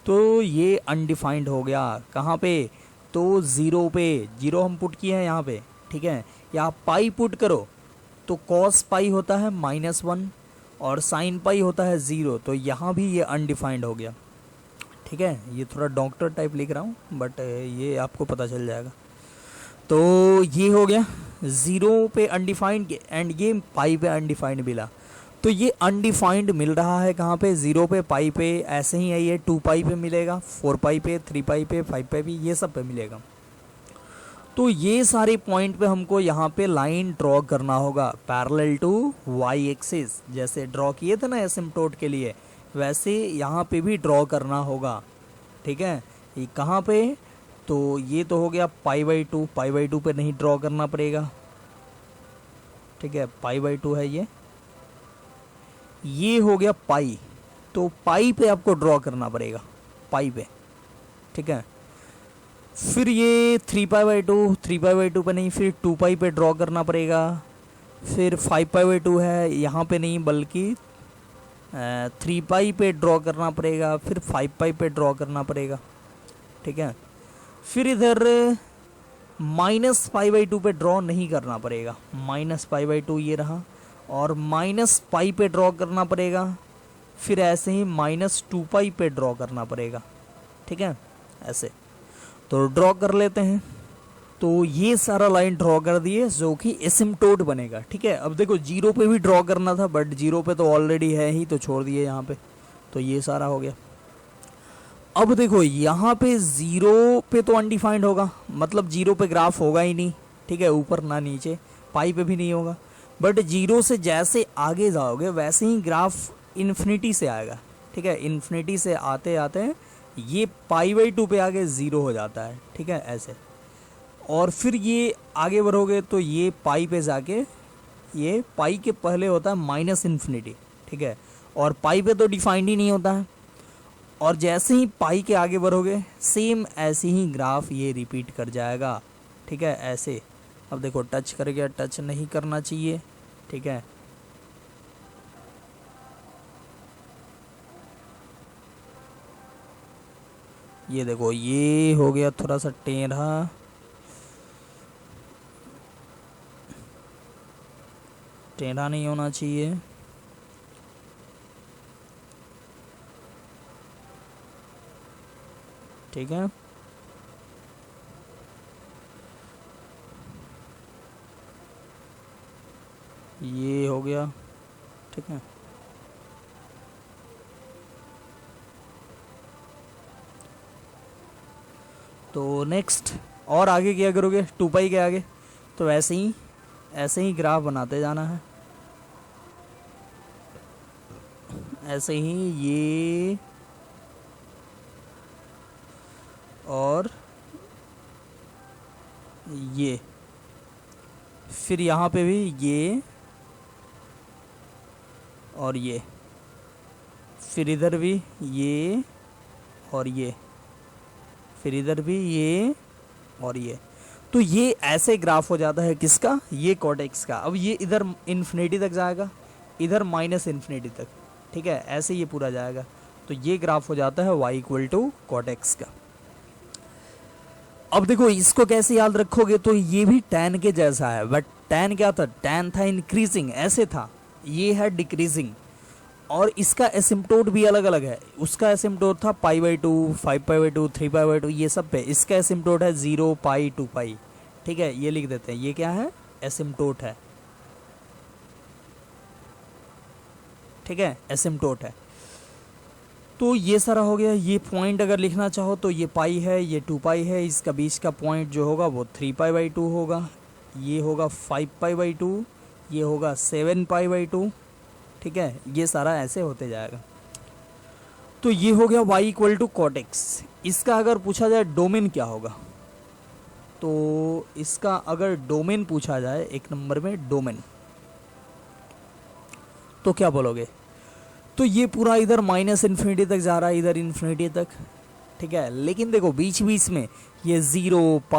तो ये अनडिफाइंड हो गया। कहाँ पे, तो 0 पे, 0 हम पुट किए हैं यहाँ पे, ठीक है। या पाई पुट करो तो cos पाई होता है -1 और sin पाई होता है 0, तो यहाँ भी ये अनडिफाइंड हो गया, ठीक है। ये थोड़ा डॉक्टर टाइप लिख रहा हूँ बट ये आपको पता चल जाएगा। तो ये हो गया 0 पे अनडिफाइंड एंड ये पाई पे अनडिफाइंड मिला। तो ये अनडिफाइंड मिल रहा है कहाँ पे, 0 पे, पाई पे, ऐसे ही है ये 2 पाई पे मिलेगा, 4 पाई पे, 3 पाई पे, 5 पाई पे, ये सब पे मिलेगा। तो ये सारे पॉइंट पे हमको यहाँ पे लाइन ड्रॉ करना होगा पैरेलल टू y एक्सिस। जैसे ड्रॉ किए थे ना एसिम्प्टोट के लिए, वैसे यहाँ पे भी ड्रॉ करना होगा, ठीक है। ये कहाँ पे, तो ये तो हो गया π/2, π/2 पे नहीं ड्रॉ करना पड़ेगा, ठीक है, π/2 है ये हो गया पाई, तो पाई पे आपको ड्रॉ करना पड़ेगा, पाई पे, ठीक है। फिर ये 3π/2, 3π/2 पे नहीं, फिर 2 पाई पे ड्रॉ करना पड़ेगा। फिर 5π/2 है, यहाँ पे नहीं बल्कि 3 पाई पे ड्रॉ करना पड़ेगा, फिर 5 पाई पे ड्रॉ करना पड़ेगा, ठीक है। फिर इधर -π/2 पे ड्रॉ नहीं करना पड़ेगा, -π/2 ये रहा, और -पाई पे ड्रॉ करना पड़ेगा। फिर ऐसे ही -2 पाई पे ड्रॉ करना पड़ेगा, ठीक है, ऐसे। तो ड्रॉ कर लेते हैं। तो ये सारा लाइन ड्रॉ कर दिए जो कि एसिम्प्टोट बनेगा, ठीक है। अब देखो 0 पे भी ड्रॉ करना था बट 0 पे तो ऑलरेडी है ही, तो छोड़ दिए यहाँ पे। तो ये सारा हो गया। अब देखो यहाँ पे 0 पे तो अनडिफाइंड होगा, मतलब 0 पे ग्राफ होगा ही नहीं, ठीक है, ऊपर ना नीचे, पाई पे भी नहीं होगा। बट 0 से जैसे आगे जाओगे वैसे ही ग्राफ इन्फिनिटी से आएगा, ठीक है। इन्फिनिटी से आते आते ये π/2 पे आगे 0 हो जाता है, ठीक है, ऐसे। और फिर ये आगे बढ़ोगे तो ये पाई पे जाके, ये पाई के पहले होता है -∞, ठीक है, और पाई पे तो डिफाइंड ही नहीं होता है। और जैसे ही पाई के आगे बढ़ोगे सेम ऐसे ही ग्राफ ये रिपीट कर जाएगा, ठीक है, ऐसे। अब देखो टच कर गया, टच नहीं करना चाहिए, ठीक है। ये देखो ये हो गया थोड़ा सा टेढ़ा, टेढ़ा नहीं होना चाहिए, ठीक है। ये हो गया, ठीक है। तो नेक्स्ट और आगे क्या करोगे, 2 पाई के आगे, तो ऐसे ही ग्राफ बनाते जाना है, ऐसे ही ये ये, फिर यहाँ पे भी ये और ये, फिर इधर भी ये और ये, फिर इधर भी ये और ये। तो ये ऐसे ग्राफ हो जाता है किसका, ये कॉट-एक्स का। अब ये इधर इन्फिनिटी तक जाएगा, इधर माइनस इन्फिनिटी तक, ठीक है, ऐसे ये पूरा जाएगा। तो ये ग्राफ हो जाता है y इक्वल टू कॉट-एक्स का। अब देखो इसको कैसे याद रखोगे, तो ये भी tan के जैसा है, बट tan क्या था, tan था इंक्रीजिंग, ऐसे था, ये है डिक्रीजिंग। और इसका एसिम्पटोट भी अलग अलग है। उसका एसिम्पटोट था π/2, 5π/2, 3π/2, ये सब पे। इसका एसिम्पटोट है 0, π, 2π, ठीक है, ये लिख देते हैं, ये क्या है, एसिम्पटोट है, ठीक है, एसिम्पटोट है। तो ये सारा हो गया। ये पॉइंट अगर लिखना चाहो तो ये पाई है, ये 2π है, इसका बीच का पॉइंट जो होगा वो 3π/2 होगा, ये होगा 5π/2, ये होगा 7π/2, ठीक है, ये सारा ऐसे होते जाएगा। तो ये हो गया y इक्वल टू कॉट-एक्स। इसका अगर पूछा जाए डोमेन क्या होगा, तो इसका अगर डोमेन पूछा जाए, एक नंबर में डोमेन, तो क्या बोलोगे, तो ये पूरा इधर माइनस इन्फिनिटी तक जा रहा है, इधर इन्फिनिटी तक, ठीक है। लेकिन देखो बीच बीच में ये 0, π,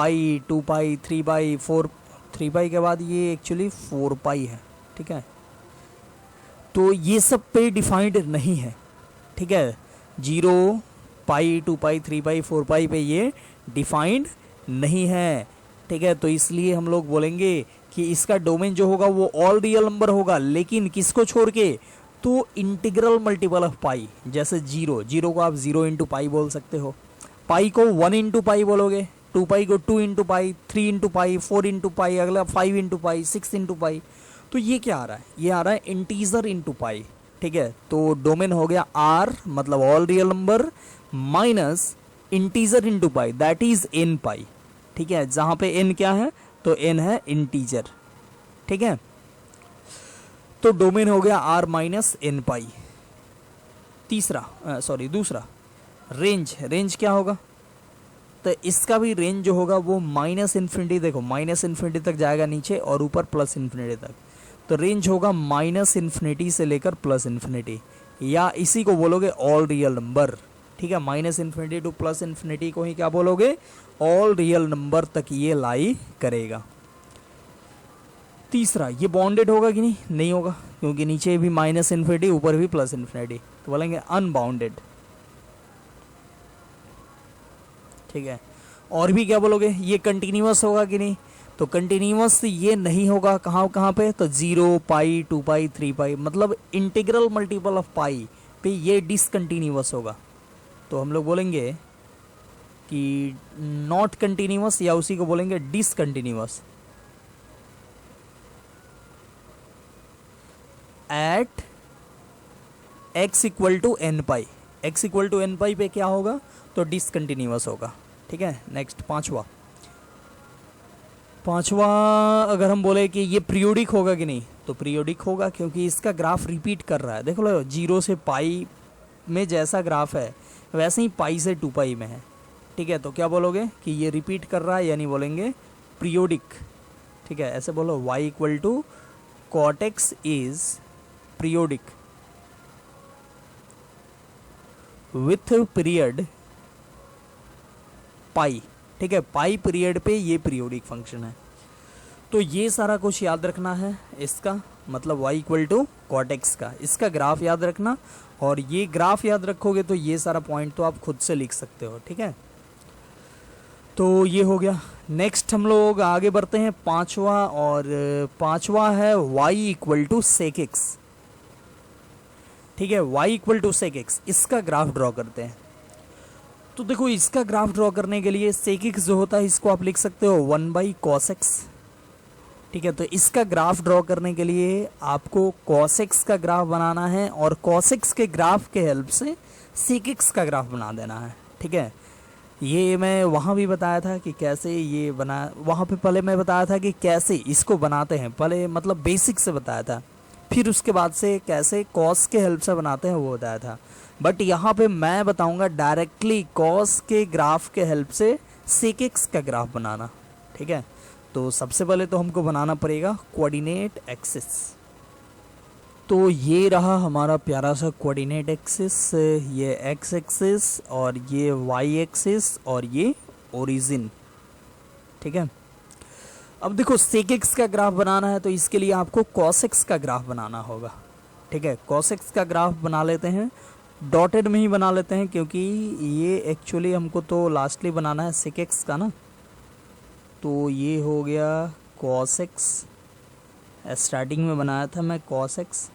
2π, 3π, 4, 3π के बाद ये एक्चुअली 4π है, ठीक है। तो ये सब पे डिफाइंड नहीं है, ठीक है, 0, π, 2π, 3π, 4π पे ये डिफाइंड नहीं है, ठीक है। तो इसलिए हम लोग बोलेंगे कि इसका डोमेन जो होगा वो ऑल रियल नंबर होगा, लेकिन किसको छोड़ के, तो इंटीग्रल मल्टीपल ऑफ पाई। जैसे 0 को आप 0 इंटू पाई बोल सकते हो, पाई को 1 इंटू पाई बोलोगे, 2π को 2 into pi, 3 into pi, 4 into pi, अगला 5 इंटू पाई, 6 इंटू पाई। तो ये क्या आ रहा है, ये आ रहा है इंटीजर इंटू पाई, ठीक है। तो डोमेन हो गया आर, मतलब all real number, minus integer into pi, that is n पाई, ठीक है। जहां पे n क्या है, तो n है इंटीजर, ठीक है। तो डोमेन हो गया r माइनस n पाई। दूसरा रेंज क्या होगा, तो इसका भी रेंज जो होगा वो माइनस इन्फिनिटी, देखो माइनस इन्फिनिटी तक जाएगा नीचे और ऊपर प्लस इन्फिनिटी तक। तो रेंज होगा माइनस इन्फिनिटी से लेकर प्लस इन्फिनिटी, या इसी को बोलोगे ऑल रियल नंबर, ठीक है। Minus infinity two plus infinity को ही क्या बोलोगे, ऑल रियल नंबर तक ये लाई करेगा। तीसरा, ये बॉन्डेड होगा कि नहीं होगा, क्योंकि नीचे भी माइनस इन्फिनिटी, ऊपर भी प्लस इन्फिनिटी, तो बोलेंगे अनबाउंडेड, ठीक है। और भी क्या बोलोगे, ये कंटिन्यूअस होगा कि नहीं, तो कंटिन्यूअस ये नहीं होगा, कहाँ पे, तो 0, π, 2π, 3π, मतलब इंटीग्रल मल्टीपल ऑफ पाई पे ये डिसकंटिन्यूअस होगा। तो हम लोग बोलेंगे कि नॉट कंटिन्यूअस, या उसी को बोलेंगे discontinuous at x equal to n pi. x equal to n pi पे क्या होगा, तो डिसकंटिन्यूअस होगा, ठीक है। नेक्स्ट पांचवा अगर हम बोले कि ये पीरियोडिक होगा कि नहीं, तो पीरियोडिक होगा, क्योंकि इसका ग्राफ रिपीट कर रहा है। देखो लो, 0 से पाई में जैसा ग्राफ है वैसे ही पाई से 2π में है, ठीक है। तो क्या बोलोगे कि ये रिपीट कर रहा है, यानी बोलेंगे पीरियोडिक, ठीक है। ऐसे बोलो y equal to cot x is periodic with period pi, ठीक है। पाई पीरियड पे ये पीरियोडिक फंक्शन है। तो ये सारा कुछ याद रखना है, इसका मतलब y इक्वल टू कॉट-एक्स का, इसका ग्राफ याद रखना, और ये ग्राफ याद रखोगे तो ये सारा पॉइंट तो आप खुद से लिख सकते हो, ठीक है। तो ये हो गया। नेक्स्ट हम लोग आगे बढ़ते हैं पांचवा, और पांचवा है y equal to sec x, ठीक है। y equal to sec x, इसका ग्राफ ड्रॉ करते हैं। तो देखो इसका ग्राफ ड्रॉ करने के लिए सेक एक्स जो होता है इसको आप लिख सकते हो 1/cos x, ठीक है। तो इसका ग्राफ ड्रॉ करने के लिए आपको cos x का ग्राफ बनाना है, और cos x के ग्राफ के हेल्प से सेक एक्स का ग्राफ बना देना है, ठीक है। ये मैं वहाँ भी बताया था कि कैसे ये बना, वहाँ पे पहले मैं बताया था कि कैसे इसको बनाते हैं, पहले मतलब बेसिक से बताया था, फिर उसके बाद से कैसे कॉस के हेल्प से बनाते हैं वो बताया था। बट यहाँ पे मैं बताऊंगा डायरेक्टली कॉस के ग्राफ के हेल्प से सेक एक्स का ग्राफ बनाना, ठीक है। तो सबसे पहले तो हमको बनाना पड़ेगा कोऑर्डिनेट एक्सिस। तो ये रहा हमारा प्यारा सा कोऑर्डिनेट एक्सिस, ये एक्स एक्सिस और ये वाई एक्सिस और ये ओरिजिन। ठीक है, अब देखो सेक एक्स का ग्राफ बनाना है तो इसके लिए आपको कॉस एक्स का ग्राफ बनाना होगा। ठीक है, कॉस एक्स का ग्राफ बना लेते हैं, डॉटेड में ही बना लेते हैं क्योंकि ये एक्चुअली हमको तो लास्टली बनाना है सेक एक्स का ना। तो ये हो गया कॉस एक्स, स्टार्टिंग में बनाया था मैं कॉस एक्स।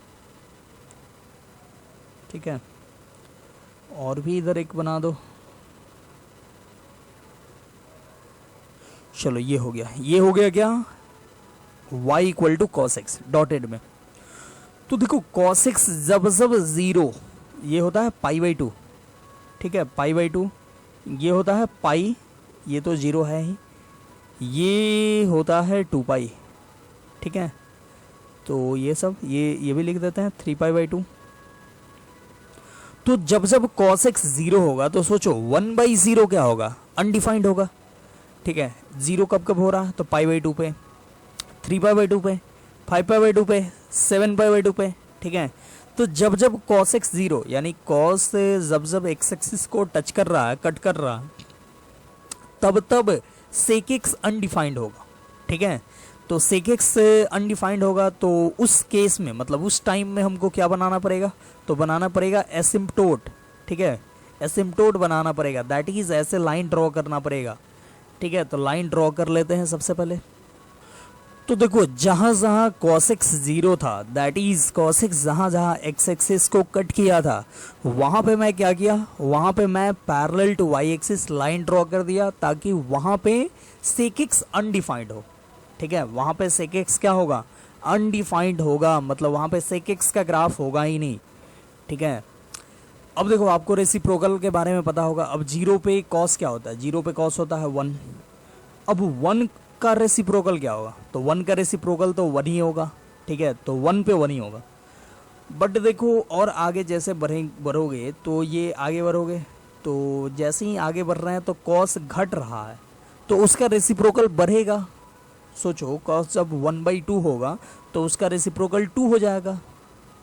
ठीक है, और भी इधर एक बना दो। चलो ये हो गया, ये हो गया क्या, y equal to cos x dotted में। तो देखो कॉस एक्स जब जब ज़ीरो, ये होता है पाई बाई टू। ठीक है, पाई बाई टू, ये होता है पाई, ये तो ज़ीरो है ही, ये होता है 2 पाई। ठीक है, तो ये सब ये भी लिख देते हैं 3 पाई बाई 2। तो जब जब cos x 0 होगा तो सोचो 1/0 क्या होगा, अनडिफाइंड होगा। ठीक है, 0 कब कब हो रहा है, तो पाई बाई 2 पे, 3 पाई बाई 2 पे, 5 पाई बाई 2 पे, 7 पाई बाई 2 पे। ठीक है, तो जब जब cos x 0 यानी cos जब जब x एक्सिस को टच कर रहा है, कट कर रहा है, तब तब sec x अनडिफाइंड होगा। ठीक है, तो sec x अनडिफाइंड होगा तो उस केस में मतलब उस टाइम में हमको क्या बनाना पड़ेगा, तो बनाना पड़ेगा एसिम्पटोट। ठीक है, एसिम्पटोट बनाना पड़ेगा, दैट इज ऐसे लाइन ड्रॉ करना पड़ेगा। ठीक है, तो लाइन ड्रॉ कर लेते हैं सबसे पहले। तो देखो जहाँ जहाँ cos x 0 था, दैट इज cos x जहाँ जहाँ x एक्सिस को कट किया था, वहाँ पे मैं क्या किया, वहाँ पे मैं parallel to y axis line draw कर दिया ताकि वहाँ पे sec x अनडिफाइंड हो। ठीक है, वहाँ पे sec x क्या होगा, अनडिफाइंड होगा, मतलब वहाँ पे sec x का ग्राफ होगा ही नहीं। ठीक है, अब देखो आपको रेसिप्रोकल के बारे में पता होगा। अब 0 पे cos क्या होता है, 0 पे cos होता है 1। अब 1 का रेसिप्रोकल क्या होगा, तो 1 का रेसिप्रोकल तो 1 ही होगा। ठीक है, तो 1 पे 1 ही होगा। बट देखो और आगे जैसे बढ़ोगे तो ये आगे बढ़ोगे, तो जैसे ही आगे बढ़ रहे हैं तो cos घट रहा है तो उसका रेसिप्रोकल बढ़ेगा। सोचो cos जब 1/2 होगा तो उसका रेसिप्रोकल 2 हो जाएगा।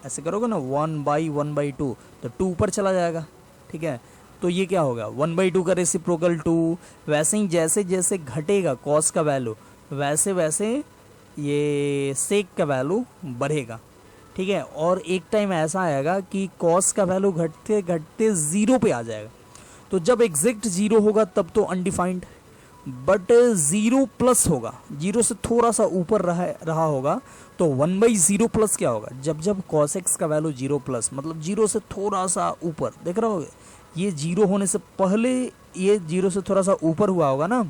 ऐसे करोगे ना 1/1/2 तो 2 ऊपर चला जाएगा। ठीक है, तो ये क्या होगा 1/2 का रेसिप्रोकल 2। वैसे ही जैसे जैसे घटेगा cos का वैल्यू वैसे वैसे ये सेक का वैल्यू बढ़ेगा। ठीक है, और एक टाइम ऐसा आएगा कि cos का वैल्यू घटते घटते 0 पे आ जाएगा। तो जब एग्जैक्ट 0 होगा तब तो अनडिफाइंड, बट 0 प्लस होगा, 0 से थोड़ा सा ऊपर रहा होगा तो 1/0 प्लस क्या होगा, जब जब cos x का वैल्यू 0 प्लस मतलब 0 से थोड़ा सा ऊपर, देख रहे होगे ये 0 होने से पहले ये 0 से थोड़ा सा ऊपर हुआ होगा ना,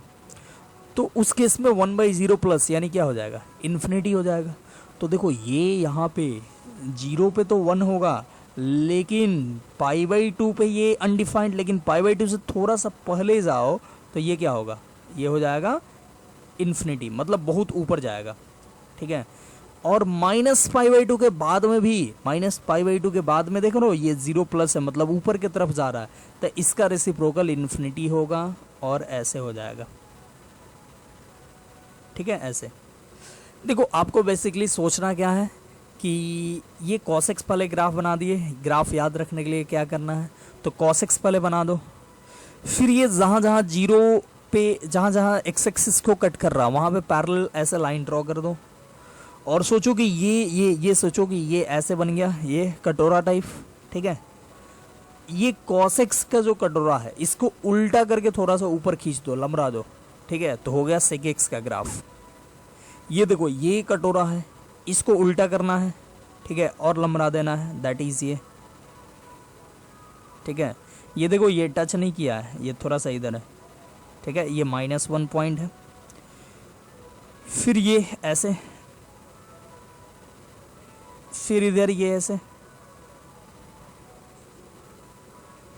तो उस केस में 1/0 प्लस यानी क्या हो जाएगा, इन्फिनिटी हो जाएगा। तो देखो ये यहाँ पे 0 पे तो 1 होगा, लेकिन पाई बाई 2 पे ये अनडिफाइंड, लेकिन पाई बाई 2 से थोड़ा सा पहले जाओ तो ये क्या होगा, ये हो जाएगा इन्फिनिटी, मतलब बहुत ऊपर जाएगा। ठीक है, और -π/2 के बाद में भी, -π/2 के बाद में देख रहे हो ये 0 प्लस है मतलब ऊपर की तरफ जा रहा है, तो इसका रेसिप्रोकल इन्फिनिटी होगा और ऐसे हो जाएगा। ठीक है, ऐसे देखो आपको बेसिकली सोचना क्या है कि ये cos x पहले ग्राफ बना दिए। ग्राफ याद रखने के लिए क्या करना है, तो cos x पहले बना दो, फिर ये जहाँ जहाँ 0 पे जहाँ जहाँ x एक्सिस को कट कर रहा वहाँ पे पैरेलल ऐसे लाइन ड्रॉ कर दो, और सोचो कि ये सोचो कि ये ऐसे बन गया, ये कटोरा टाइप। ठीक है, ये cos x का जो कटोरा है इसको उल्टा करके थोड़ा सा ऊपर खींच दो, लमरा दो। ठीक है, तो हो गया sec x का ग्राफ। ये देखो ये कटोरा है, इसको उल्टा करना है। ठीक है, और लमरा देना है, दैट इज ये। ठीक है, ये देखो ये टच नहीं किया है, ये थोड़ा सा इधर है। ठीक है, ये -1 पॉइंट है, फिर ये ऐसे, फिर इधर ये ऐसे,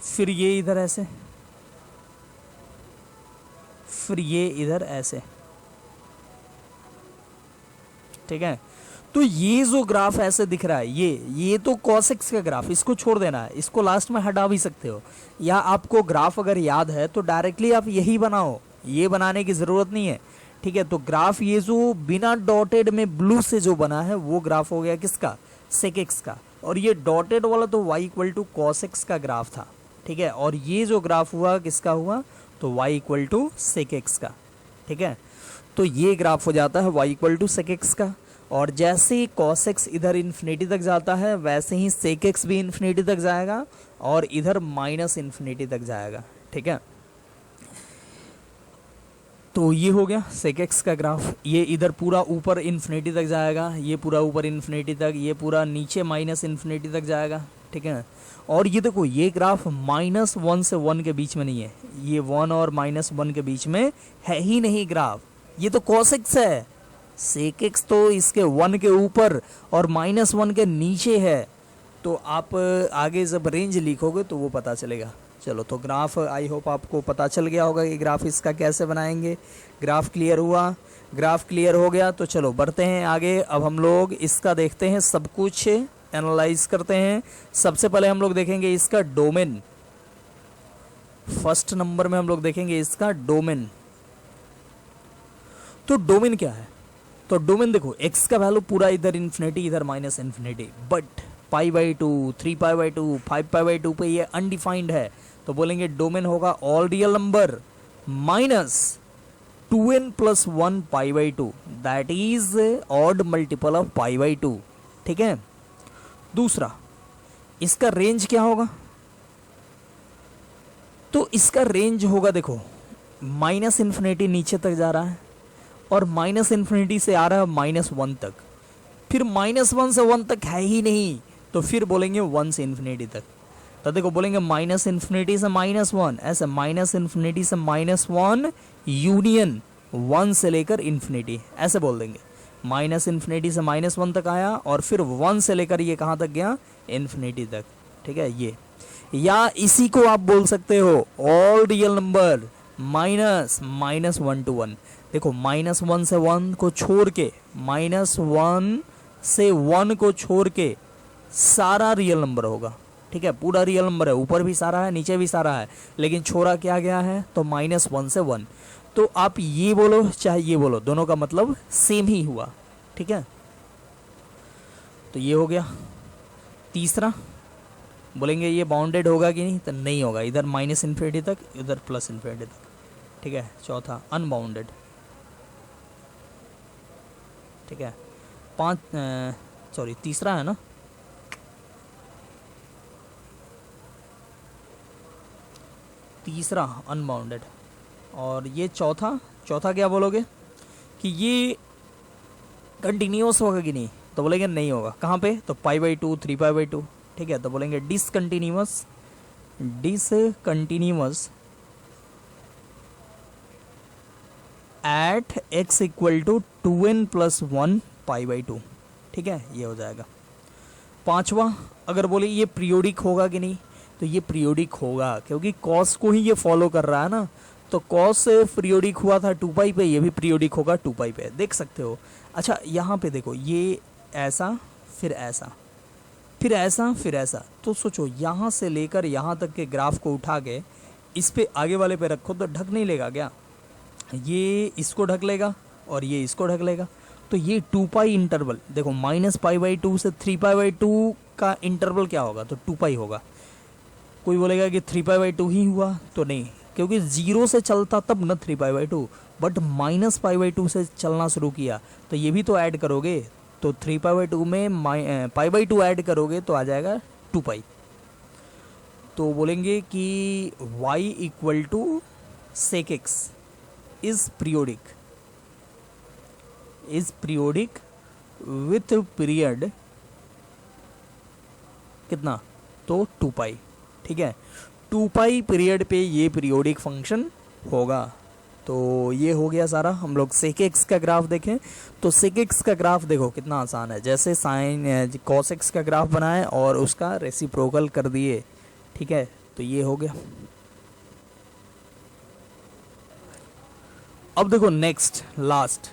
फिर ये इधर ऐसे, फिर ये इधर ऐसे। ठीक है, तो ये जो ग्राफ ऐसे दिख रहा है ये तो cos x का ग्राफ, इसको छोड़ देना है, इसको लास्ट में हटा भी सकते हो, या आपको ग्राफ अगर याद है तो डायरेक्टली आप यही बनाओ, ये बनाने की ज़रूरत नहीं है। ठीक है। तो ग्राफ ये जो बिना डॉटेड में ब्लू से जो बना है वो ग्राफ हो गया किसका, सेक एक्स का। और ये डॉटेड वाला तो y equal to cos x का ग्राफ था, ठीक है। और ये जो ग्राफ हुआ किसका हुआ, तो y equal to sec x का, ठीक है। तो ये ग्राफ हो जाता है y equal to sec x का। और जैसे ही कॉस एक्स इधर इन्फिनिटी तक जाता है वैसे ही सेक एक्स भी इन्फिनिटी तक जाएगा और इधर माइनस इन्फिनिटी तक जाएगा, ठीक है। तो ये हो गया सेक एक्स का ग्राफ। ये इधर पूरा ऊपर इन्फिनिटी तक जाएगा, ये पूरा ऊपर इन्फिनिटी तक, ये पूरा नीचे माइनस इन्फिनिटी तक जाएगा, ठीक है। और ये देखो ये ग्राफ -1 से 1 के बीच में नहीं है, ये 1 और -1 के बीच में है ही नहीं ग्राफ, ये तो कॉस एक्स है। सेक एक्स तो इसके 1 के ऊपर और -1 के नीचे है। तो आप आगे जब रेंज लिखोगे तो वो पता चलेगा। चलो तो ग्राफ आई होप आपको पता चल गया होगा कि ग्राफ इसका कैसे बनाएंगे। ग्राफ क्लियर हुआ, ग्राफ क्लियर हो गया तो चलो बढ़ते हैं आगे। अब हम लोग इसका देखते हैं, सब कुछ एनालाइज करते हैं। सबसे पहले हम लोग देखेंगे इसका डोमेन। फर्स्ट नंबर में हम लोग देखेंगे इसका डोमेन। तो डोमेन क्या है, तो डोमेन देखो x का वैल्यू पूरा इधर इन्फिनिटी इधर माइनस इन्फिनिटी, बट π/2 3π/2 5π/2 पे ये अनडिफाइंड है। तो बोलेंगे डोमेन होगा all real number minus 2n + 1 π/2, that is odd multiple of π/2, ठीक है। दूसरा इसका रेंज क्या होगा, तो इसका रेंज होगा देखो माइनस इन्फिनिटी नीचे तक जा रहा है और माइनस इन्फिनिटी से आ रहा है -1 तक, फिर -1 से 1 तक है ही नहीं, तो फिर बोलेंगे 1 से इन्फिनिटी तक। तो देखो बोलेंगे माइनस इन्फिनिटी से -1, ऐसे माइनस इन्फिनिटी से -1 यूनियन 1 से लेकर इन्फिनिटी, ऐसे बोल देंगे। माइनस इन्फिनिटी से -1 तक आया और फिर 1 से लेकर ये कहाँ तक गया, इन्फिनिटी तक, ठीक है। ये या इसी को आप बोल सकते हो ऑल रियल नंबर -1 to 1। देखो -1 से 1 को छोड़ के, -1 से 1 को छोड़ के सारा रियल नंबर होगा, ठीक है। पूरा रियल नंबर है, ऊपर भी सारा है नीचे भी सारा है, लेकिन छोड़ा क्या गया है, तो -1 से 1। तो आप ये बोलो चाहे ये बोलो, दोनों का मतलब सेम ही हुआ, ठीक है। तो ये हो गया। तीसरा बोलेंगे ये बाउंडेड होगा कि नहीं, तो नहीं होगा, इधर माइनस इन्फिनिटी तक इधर प्लस इन्फिनिटी तक, ठीक है। चौथा अनबाउंडेड, ठीक है। तीसरा है ना, तीसरा अनबाउंडेड। और ये चौथा क्या बोलोगे कि ये कंटिन्यूअस होगा कि नहीं, तो बोलेंगे नहीं होगा। कहाँ पे, तो π/2 3π/2, ठीक है। तो बोलेंगे discontinuous at x equal to 2n + 1 π/2, ठीक है। ये हो जाएगा। पांचवा अगर बोले ये पीरियोडिक होगा कि नहीं, तो ये पीरियोडिक होगा, क्योंकि कॉस को ही ये फॉलो कर रहा है ना। तो कॉस पीरियोडिक हुआ था 2π पे, ये भी पीरियोडिक होगा 2π पे, देख सकते हो। अच्छा यहाँ पे देखो ये ऐसा फिर ऐसा फिर ऐसा फिर ऐसा, तो सोचो यहाँ से लेकर यहाँ तक के ग्राफ को उठा के इस पे आगे वाले पे रखो तो ढक नहीं लेगा क्या, ये इसको ढक लेगा और ये इसको ढक लेगा। तो ये 2π इंटरवल देखो, -π/2 से 3π/2 का इंटरवल क्या होगा, तो 2π होगा। कोई बोलेगा कि 3π/2 ही हुआ, तो नहीं, क्योंकि 0 से चलता तब न 3π/2, बट -π/2 से चलना शुरू किया, तो ये भी तो ऐड करोगे, तो 3π/2 में π/2 ऐड करोगे तो आ जाएगा 2π। तो बोलेंगे कि y equal to sec x is periodic with period कितना, तो 2π, ठीक है। 2π पीरियड पे ये पीरियोडिक फंक्शन होगा। तो ये हो गया सारा। हम लोग सेक एक्स का ग्राफ देखें, तो सेक एक्स का ग्राफ देखो कितना आसान है, जैसे साइन कॉस एक्स का ग्राफ बनाए और उसका रेसिप्रोकल कर दिए, ठीक है। तो ये हो गया। अब देखो next last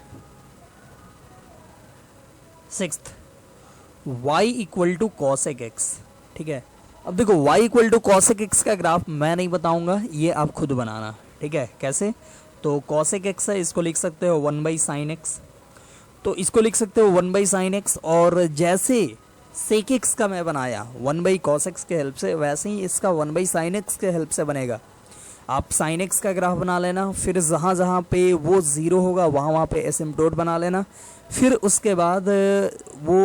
sixth, y equal to cosec x, ठीक है। अब देखो y equal to cosec x का ग्राफ मैं नहीं बताऊंगा, ये आप खुद बनाना, ठीक है। कैसे, तो कॉसेक एक्स है, इसको लिख सकते हो 1/sin x। तो इसको लिख सकते हो 1/sin x। और जैसे सेक एक्स का मैं बनाया 1/cos x के हेल्प से, वैसे ही इसका 1/sin x के हेल्प से बनेगा। आप sin x का ग्राफ बना लेना, फिर जहाँ जहाँ पे वो ज़ीरो होगा वहाँ वहाँ पे एसिम्प्टोट बना लेना। फिर उसके बाद वो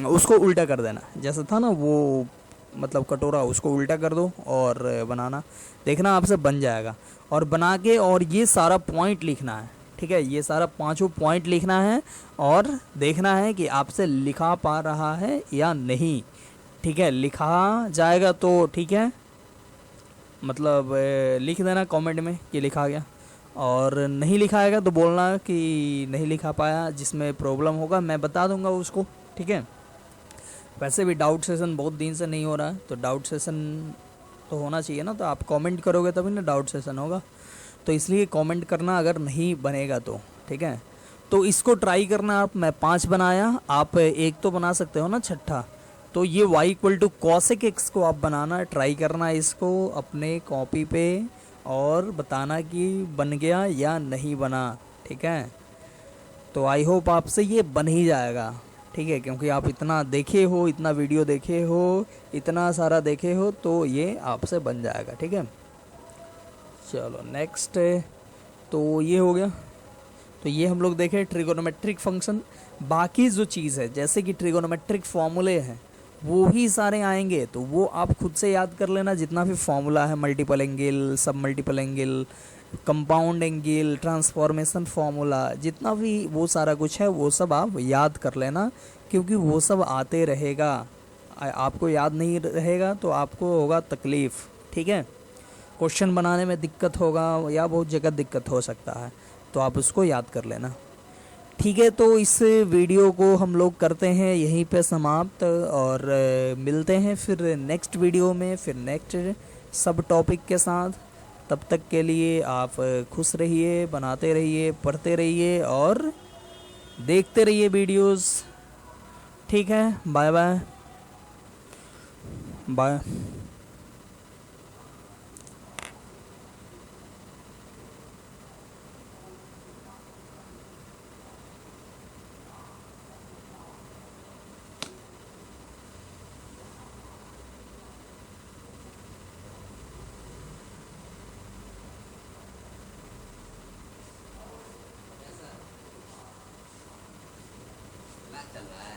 उसको उल्टा कर देना, जैसे था ना वो मतलब कटोरा, उसको उल्टा कर दो और बनाना, देखना आपसे बन जाएगा। और बना के और ये सारा पॉइंट लिखना है, ठीक है, ये सारा पांचों पॉइंट लिखना है और देखना है कि आपसे लिखा पा रहा है या नहीं। ठीक है, लिखा जाएगा तो ठीक है, मतलब लिख देना कमेंट में कि लिखा गया, और नहीं लिखा आएगा तो बोलना कि नहीं लिखा पाया, जिसमें प्रॉब्लम होगा मैं बता दूंगा उसको। ठीक है, वैसे भी डाउट सेशन बहुत दिन से नहीं हो रहा है, तो डाउट सेशन तो होना चाहिए ना, तो आप कमेंट करोगे तभी ना डाउट सेशन होगा, तो इसलिए कमेंट करना अगर नहीं बनेगा तो। ठीक है, तो इसको ट्राई करना आप। मैं 5 बनाया, आप एक तो बना सकते हो ना छठा। तो ये y=cosec x को आप बनाना ट्राई करना इसको अपने कॉपी पे, और बताना कि बन गया या नहीं बना। ठीक है, तो आई होप आपसे ये बन ही जाएगा। ठीक है, क्योंकि आप इतना देखे हो, इतना वीडियो देखे हो, इतना सारा देखे हो, तो ये आपसे बन जाएगा। ठीक है, चलो नेक्स्ट। तो ये हो गया, तो ये हम लोग देखें ट्रिगोनोमेट्रिक फंक्शन। बाकी जो चीज़ है जैसे कि ट्रिगोनोमेट्रिक फॉर्मूले हैं वो ही सारे आएंगे, तो वो आप खुद से याद कर लेना। जितना भी फॉर्मूला है, मल्टीपल एंगल, सब multiple angle, compound angle, transformation formula, जितना भी वो सारा कुछ है वो सब आप याद कर लेना, क्योंकि वो सब आते रहेगा। आपको याद नहीं रहेगा तो आपको होगा तकलीफ़। ठीक है, क्वेश्चन बनाने में दिक्कत होगा या बहुत जगह दिक्कत हो सकता है, तो आप उसको याद कर लेना। ठीक है, तो इस वीडियो को हम लोग करते हैं यहीं पे समाप्त, और मिलते हैं फिर नेक्स्ट वीडियो में, फिर नेक्स्ट सब टॉपिक के साथ। तब तक के लिए आप खुश रहिए, बनाते रहिए, पढ़ते रहिए और देखते रहिए वीडियोस। ठीक है, बाय बाय बाय। चल रहा है।